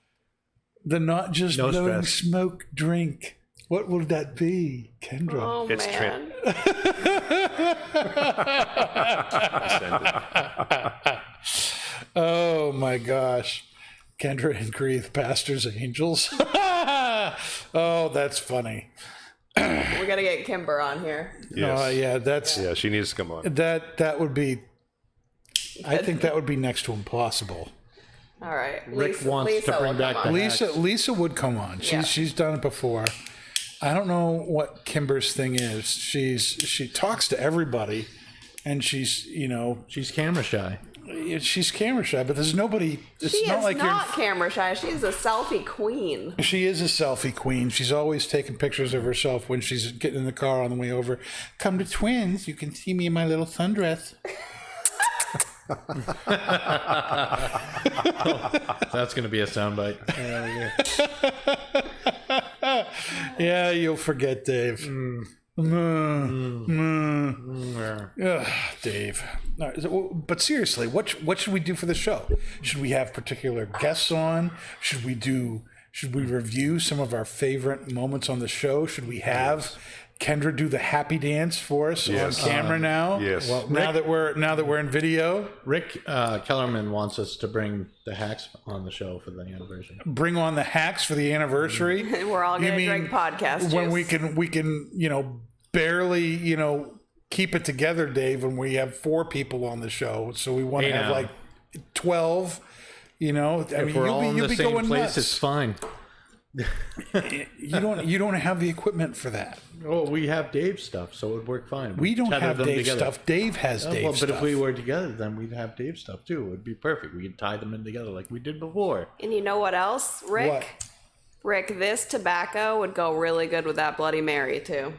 Speaker 2: The not just
Speaker 5: No
Speaker 2: blowing
Speaker 5: stress.
Speaker 2: smoke drink. What will that be, Kendra?
Speaker 3: Oh,
Speaker 4: It's
Speaker 3: man.
Speaker 2: Oh my gosh. Kendra and Gawith, pastors, angels. Oh, that's funny.
Speaker 3: We got to get Kimber on here.
Speaker 4: Yes.
Speaker 2: Yeah, that's
Speaker 4: Yeah, she needs to come on.
Speaker 2: that would be. I think that would be next to impossible.
Speaker 3: All right.
Speaker 5: Rick wants
Speaker 3: Lisa
Speaker 5: to bring
Speaker 3: will
Speaker 5: back
Speaker 3: come
Speaker 5: the
Speaker 3: on.
Speaker 2: Lisa would come on. She's done it before. I don't know what Kimber's thing is. She talks to everybody, and she's
Speaker 5: She's camera shy.
Speaker 2: she's camera shy, but there's nobody. It's
Speaker 3: She
Speaker 2: not
Speaker 3: is
Speaker 2: like
Speaker 3: not camera shy. She's a selfie queen.
Speaker 2: she is a selfie queen. She's always taking pictures of herself when she's getting in the car on the way over. Come to Twins. You can see me in my little sundress.
Speaker 5: That's going to be a soundbite.
Speaker 2: Yeah, you'll forget, Dave. Ugh, Dave. All right, but seriously, what should we do for the show? Should we have particular guests on? Should we review some of our favorite moments on the show? Should we have Kendra do the happy dance for us on camera now?
Speaker 4: Yes.
Speaker 2: Well, now that we're in video,
Speaker 5: Rick Kellerman wants us to bring the hacks on the show for the anniversary.
Speaker 2: bring on the hacks for the anniversary.
Speaker 3: We're all
Speaker 2: You
Speaker 3: going to
Speaker 2: mean
Speaker 3: drink podcast
Speaker 2: when
Speaker 3: juice.
Speaker 2: we can barely keep it together, Dave, when we have 4 people on the show. So we want to
Speaker 5: Hey,
Speaker 2: have
Speaker 5: now.
Speaker 2: like 12. I mean,
Speaker 5: If we're all in
Speaker 2: you'll
Speaker 5: the
Speaker 2: be
Speaker 5: same
Speaker 2: going
Speaker 5: place,
Speaker 2: nuts.
Speaker 5: it's fine.
Speaker 2: You don't have the equipment for that.
Speaker 5: Well, we have Dave's stuff, so it would work fine.
Speaker 2: We don't
Speaker 5: Tether
Speaker 2: have
Speaker 5: them
Speaker 2: Dave's
Speaker 5: together.
Speaker 2: stuff. Dave has Dave's
Speaker 5: Well, but
Speaker 2: stuff.
Speaker 5: if we were together, then we'd have Dave's stuff too. It would be perfect. We could tie them in together like we did before.
Speaker 3: And you know what else, Rick?
Speaker 2: What?
Speaker 3: Rick, this tobacco would go really good with that Bloody Mary, too.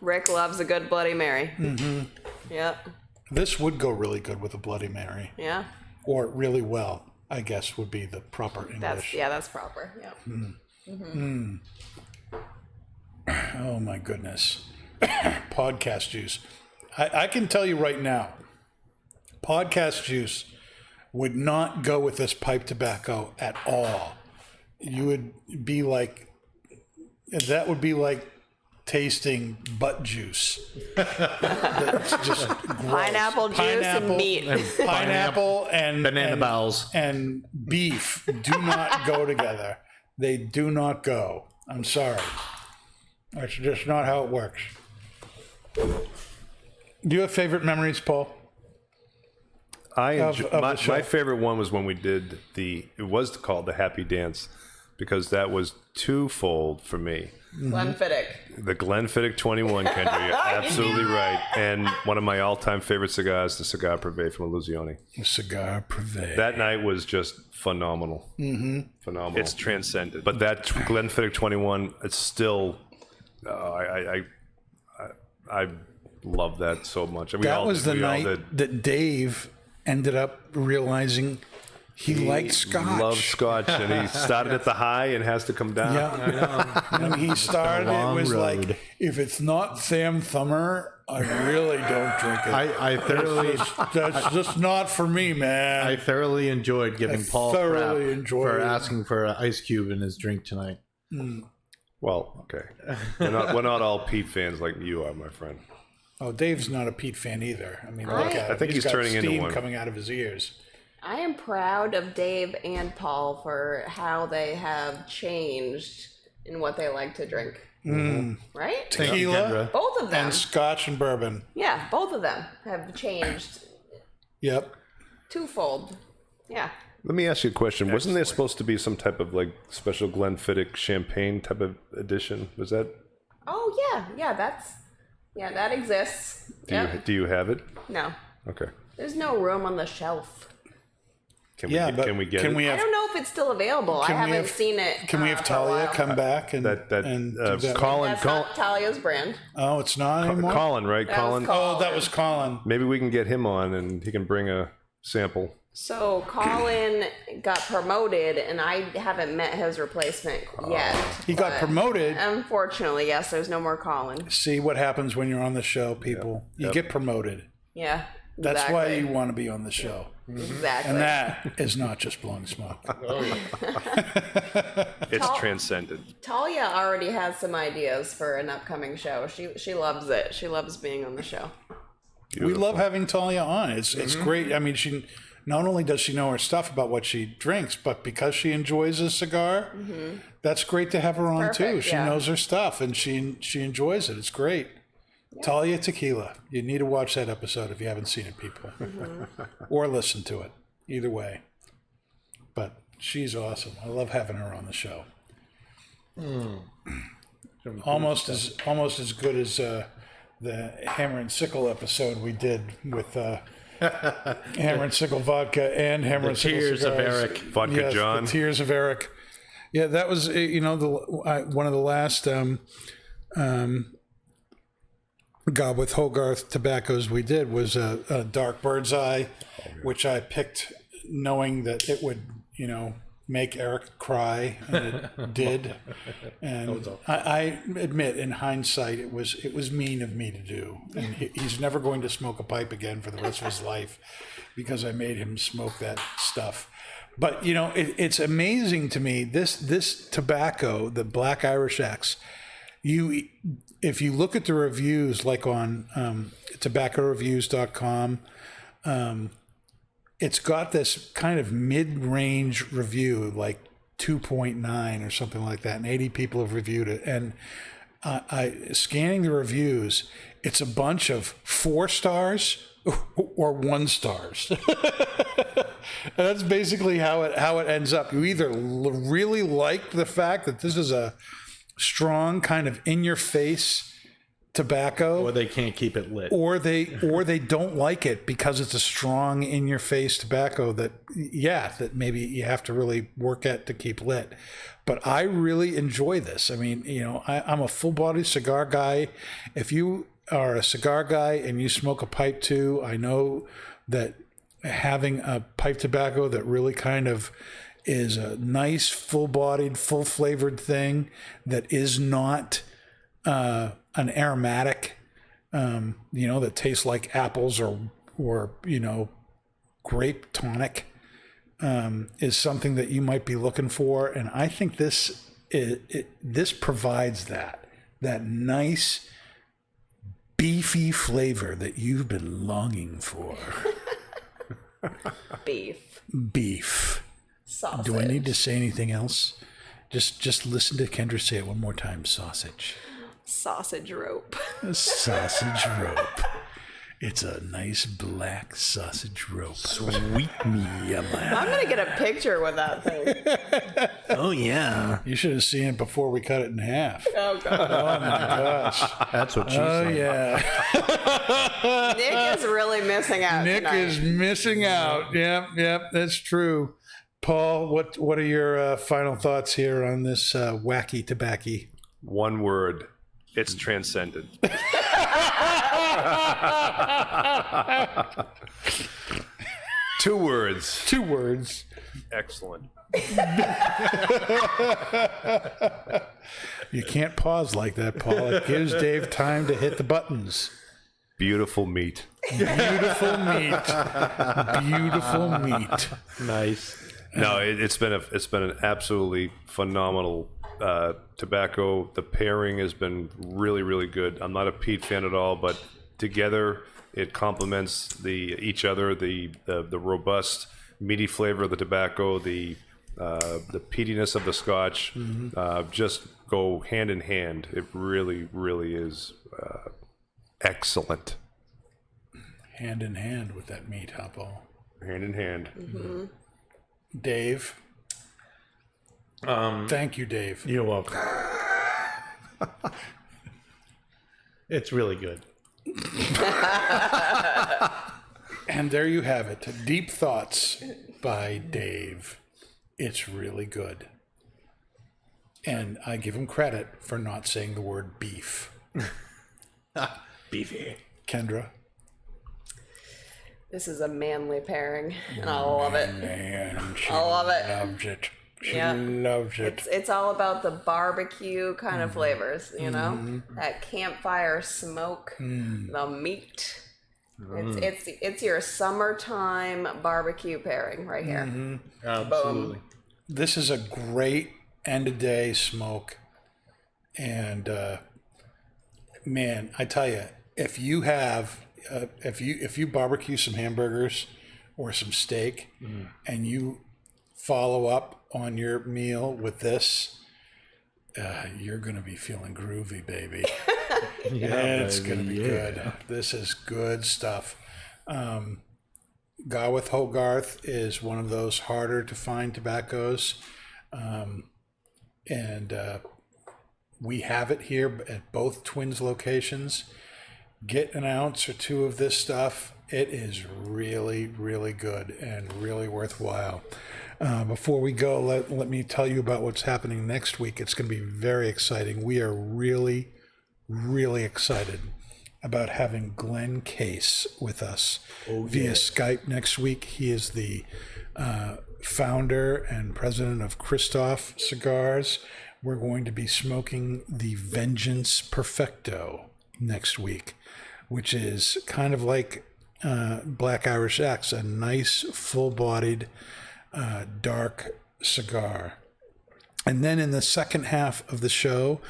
Speaker 3: Rick loves a good Bloody Mary. Yep.
Speaker 2: This would go really good with a Bloody Mary,
Speaker 3: Yeah.
Speaker 2: or really well, I guess would be the proper English.
Speaker 3: That's proper. Yep.
Speaker 2: Oh my goodness. Podcast juice. I can tell you right now, podcast juice would not go with this pipe tobacco at all. You would be like, that would be like tasting butt juice. That's just gross.
Speaker 3: Pineapple juice and meat.
Speaker 2: Pineapple and
Speaker 5: Banana
Speaker 2: and,
Speaker 5: bowels.
Speaker 2: and beef do not go together. They do not go. I'm sorry. That's just not how it works. Do you have favorite memories, Paul?
Speaker 4: I
Speaker 2: of the
Speaker 4: my
Speaker 2: show.
Speaker 4: favorite one was when we did it was called the Happy Dance, because that was twofold for me.
Speaker 3: Glenfiddich.
Speaker 4: The Glenfiddich 21, Kendra, you're absolutely right. And one of my all-time favorite cigars, the Cigar Privé from Illusione.
Speaker 2: Cigar Privé.
Speaker 4: That night was just phenomenal. Phenomenal.
Speaker 7: It's transcended.
Speaker 4: But that Glenfiddich 21, it's still, I love that so much. And we
Speaker 2: that
Speaker 4: all
Speaker 2: was
Speaker 4: did.
Speaker 2: the
Speaker 4: We all
Speaker 2: night
Speaker 4: did.
Speaker 2: that Dave ended up realizing he liked scotch.
Speaker 4: Loves scotch, and he started at the high and has to come down.
Speaker 2: Yeah. When he started, it
Speaker 6: long
Speaker 2: was
Speaker 6: road.
Speaker 2: like, if it's not Sam Thummer, I really don't drink it.
Speaker 5: I thoroughly,
Speaker 2: That's just not for me, man.
Speaker 5: I thoroughly enjoyed giving Paul
Speaker 2: thoroughly
Speaker 5: crap
Speaker 2: enjoyed
Speaker 5: for
Speaker 2: it.
Speaker 5: asking for an ice cube in his drink tonight.
Speaker 4: Well, okay. We're not all Pete fans like you are, my friend.
Speaker 2: Oh, Dave's not a Pete fan either. I mean, look at him.
Speaker 4: I think he's
Speaker 2: got
Speaker 4: turning into
Speaker 2: steam
Speaker 4: one.
Speaker 2: coming out of his ears.
Speaker 3: I am proud of Dave and Paul for how they have changed in what they like to drink. Right?
Speaker 2: Tequila
Speaker 3: Both of them.
Speaker 2: and Scotch and bourbon.
Speaker 3: Yeah, both of them have changed
Speaker 2: Yep.
Speaker 3: twofold. Yeah.
Speaker 4: Let me ask you a question. Wasn't there supposed to be some type of like special Glenfiddich champagne type of edition? Was that?
Speaker 3: Oh yeah, that exists.
Speaker 4: Do you have it?
Speaker 3: No,
Speaker 4: Okay.
Speaker 3: there's no room on the shelf.
Speaker 4: Can we get
Speaker 2: can
Speaker 4: it?
Speaker 2: we
Speaker 3: I
Speaker 2: have
Speaker 3: don't know if it's still available. I
Speaker 2: Can we
Speaker 3: haven't
Speaker 2: have-
Speaker 3: seen it.
Speaker 2: can we have
Speaker 3: for a
Speaker 2: Talia
Speaker 3: while.
Speaker 2: come back and
Speaker 4: That
Speaker 2: and do that?
Speaker 4: Colin,
Speaker 3: That's not Talia's brand.
Speaker 2: Oh, it's not anymore.
Speaker 4: Colin, right?
Speaker 3: That was
Speaker 4: Colin.
Speaker 3: Colin.
Speaker 2: Oh, that was Colin.
Speaker 4: Maybe we can get him on and he can bring a sample.
Speaker 3: So Colin got promoted, and I haven't met his replacement yet.
Speaker 2: He got
Speaker 3: but
Speaker 2: promoted.
Speaker 3: Unfortunately, yes, there's no more Colin.
Speaker 2: See what happens when you're on the show, people. You get promoted.
Speaker 3: Yeah,
Speaker 2: That's
Speaker 3: exactly.
Speaker 2: why you want to be on the show.
Speaker 3: Exactly.
Speaker 2: And that is not just blowing smoke.
Speaker 4: It's transcendent.
Speaker 3: Talia already has some ideas for an upcoming show. She loves it. She loves being on the show.
Speaker 2: We love having Talia on. It's
Speaker 3: Mm-hmm.
Speaker 2: great. I mean, she not only does she know her stuff about what she drinks, but because she enjoys a cigar, that's great to have her on too.
Speaker 3: Perfect,
Speaker 2: She
Speaker 3: yeah.
Speaker 2: knows her stuff and she enjoys it. It's great. Talia Tequila. You need to watch that episode if you haven't seen it, people, or listen to it. Either way, but she's awesome. I love having her on the show. Almost as good as the Hammer and Sickle episode we did with Hammer and Sickle vodka and Hammer and Sickle
Speaker 5: Tears of
Speaker 2: cigars.
Speaker 5: Eric.
Speaker 4: Vodka
Speaker 2: Yes,
Speaker 4: John.
Speaker 2: the Tears of Eric. Yeah, that was one of the last Gawith Hoggarth tobaccos we did was a dark bird's eye, which I picked knowing that it would make Eric cry, and it did. And I admit, in hindsight, it was mean of me to do. And he's never going to smoke a pipe again for the rest of his life because I made him smoke that stuff. But it's amazing to me this tobacco, the Black Irish X. If you look at the reviews, like on tobaccoreviews.com, it's got this kind of mid-range review, like 2.9 or something like that, and 80 people have reviewed it. And scanning the reviews, it's a bunch of 4 stars or 1 stars. And that's basically how it ends up. You either really like the fact that this is a strong kind of in-your-face tobacco,
Speaker 5: Or they can't keep it lit.
Speaker 2: or they don't like it because it's a strong in-your-face tobacco that maybe you have to really work at to keep lit. But I really enjoy this. I mean, I'm a full-bodied cigar guy. If you are a cigar guy and you smoke a pipe too, I know that having a pipe tobacco that really kind of is a nice, full-bodied, full-flavored thing that is not an aromatic, that tastes like apples or grape tonic, is something that you might be looking for. And I think this provides that nice, beefy flavor that you've been longing for. Beef.
Speaker 3: Sausage.
Speaker 2: Do I need to say anything else? Just listen to Kendra say it one more time. Sausage.
Speaker 3: Sausage rope.
Speaker 2: Sausage rope. It's a nice black sausage rope.
Speaker 6: Sweet me,
Speaker 3: I'm gonna get a picture with that thing.
Speaker 6: Oh, yeah.
Speaker 2: You should have seen it before we cut it in half.
Speaker 3: Oh god.
Speaker 2: Oh my gosh.
Speaker 6: That's what she
Speaker 2: Oh
Speaker 6: said.
Speaker 2: yeah.
Speaker 3: Nick is really missing out.
Speaker 2: Nick
Speaker 3: tonight.
Speaker 2: is missing out. Yep, that's true. Paul, what are your final thoughts here on this wacky tobacco?
Speaker 4: One word. It's transcendent. 2 words.
Speaker 2: 2 words.
Speaker 4: Excellent.
Speaker 2: You can't pause like that, Paul. It gives Dave time to hit the buttons.
Speaker 4: Beautiful meat.
Speaker 2: Beautiful meat. Beautiful meat.
Speaker 5: Nice.
Speaker 4: No, it's been an absolutely phenomenal tobacco. The pairing has been really, really good. I'm not a peat fan at all, but together it complements each other. The robust, meaty flavor of the tobacco, the peatiness of the Scotch, just go hand in hand. It really, really is excellent.
Speaker 2: Hand in hand with that meat, Hoppo.
Speaker 4: Hand in hand.
Speaker 3: Mm-hmm.
Speaker 2: Dave. Thank you, Dave.
Speaker 5: You're welcome. It's really good.
Speaker 2: And there you have it. Deep Thoughts by Dave. It's really good. And I give him credit for not saying the word beef.
Speaker 5: Beefy.
Speaker 2: Kendra.
Speaker 3: This is a manly pairing, and I love it.
Speaker 2: Man, she
Speaker 3: I love it.
Speaker 2: loves it. She
Speaker 3: Yeah.
Speaker 2: loves it.
Speaker 3: It's all about the barbecue kind of flavors, you know, that campfire smoke, the meat. It's your summertime barbecue pairing right here.
Speaker 5: Absolutely.
Speaker 2: This is a great end of day smoke. And man, I tell you, if you have if you barbecue some hamburgers or some steak and you follow up on your meal with this, you're gonna be feeling groovy, baby. It's gonna be good. This is good stuff. Gawith Hoggarth is one of those harder to find tobaccos, and we have it here at both Twins locations. Get an ounce or two of this stuff. It is really, really good and really worthwhile. Before we go, let me tell you about what's happening next week. It's going to be very exciting. We are really, really excited about having Glenn Case with us via Skype next week. He is the founder and president of Christoph Cigars. We're going to be smoking the Vengeance Perfecto next week, which is kind of like Black Irish X, a nice full-bodied dark cigar. And then in the second half of the show,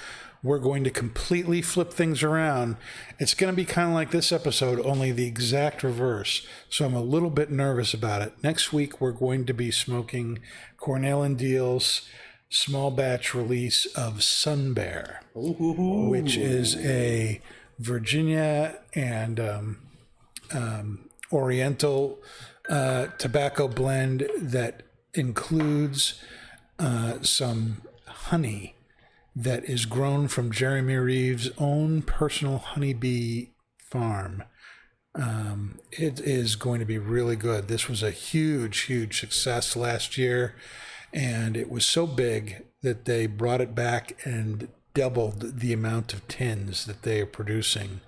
Speaker 2: we're going to completely flip things around. It's going to be kind of like this episode, only the exact reverse. So I'm a little bit nervous about it. Next week, we're going to be smoking Cornell & Deal's small batch release of Sun Bear, which is a Virginia and Oriental tobacco blend that includes some honey that is grown from Jeremy Reeves' own personal honeybee farm. It is going to be really good. This was a huge, huge success last year, and it was so big that they brought it back and doubled the amount of tins that they are producing.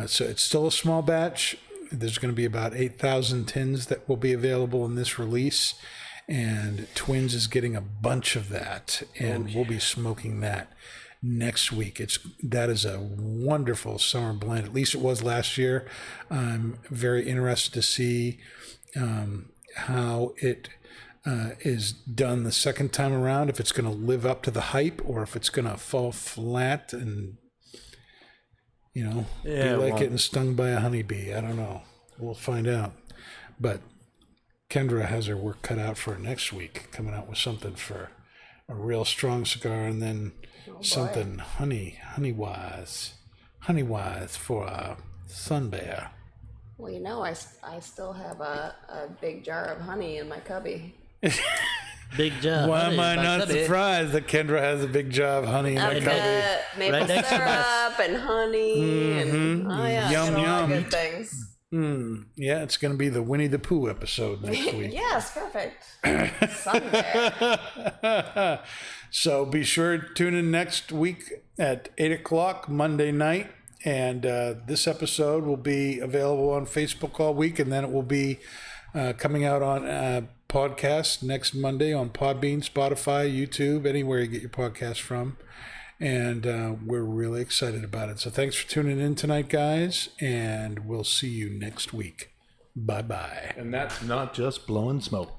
Speaker 2: So it's still a small batch. There's going to be about 8,000 tins that will be available in this release, and Twins is getting a bunch of that, and we'll be smoking that next week. That is a wonderful summer blend. At least it was last year. I'm very interested to see how it is done the second time around, if it's going to live up to the hype or if it's going to fall flat and be like getting stung by a honeybee. I don't know. We'll find out. But Kendra has her work cut out for her next week, coming out with something for a real strong cigar, and then something honey-wise for Sun Bear.
Speaker 3: Well, I still have a big jar of honey in my cubby.
Speaker 6: Big job.
Speaker 2: Why am I not surprised that Kendra has a big jar of honey in her cubby?
Speaker 3: Maple
Speaker 6: Right next to
Speaker 3: syrup and honey and
Speaker 2: Yum,
Speaker 3: all
Speaker 2: yum.
Speaker 3: good things.
Speaker 2: Yeah, it's going to be the Winnie the Pooh episode next week.
Speaker 3: Yes, perfect. Sunday.
Speaker 2: So be sure to tune in next week at 8 o'clock Monday night. And this episode will be available on Facebook all week. And then it will be coming out on podcast next Monday on Podbean, Spotify, YouTube, anywhere you get your podcast from. And we're really excited about it. So thanks for tuning in tonight, guys. And we'll see you next week. Bye-bye.
Speaker 5: And that's not just blowing smoke.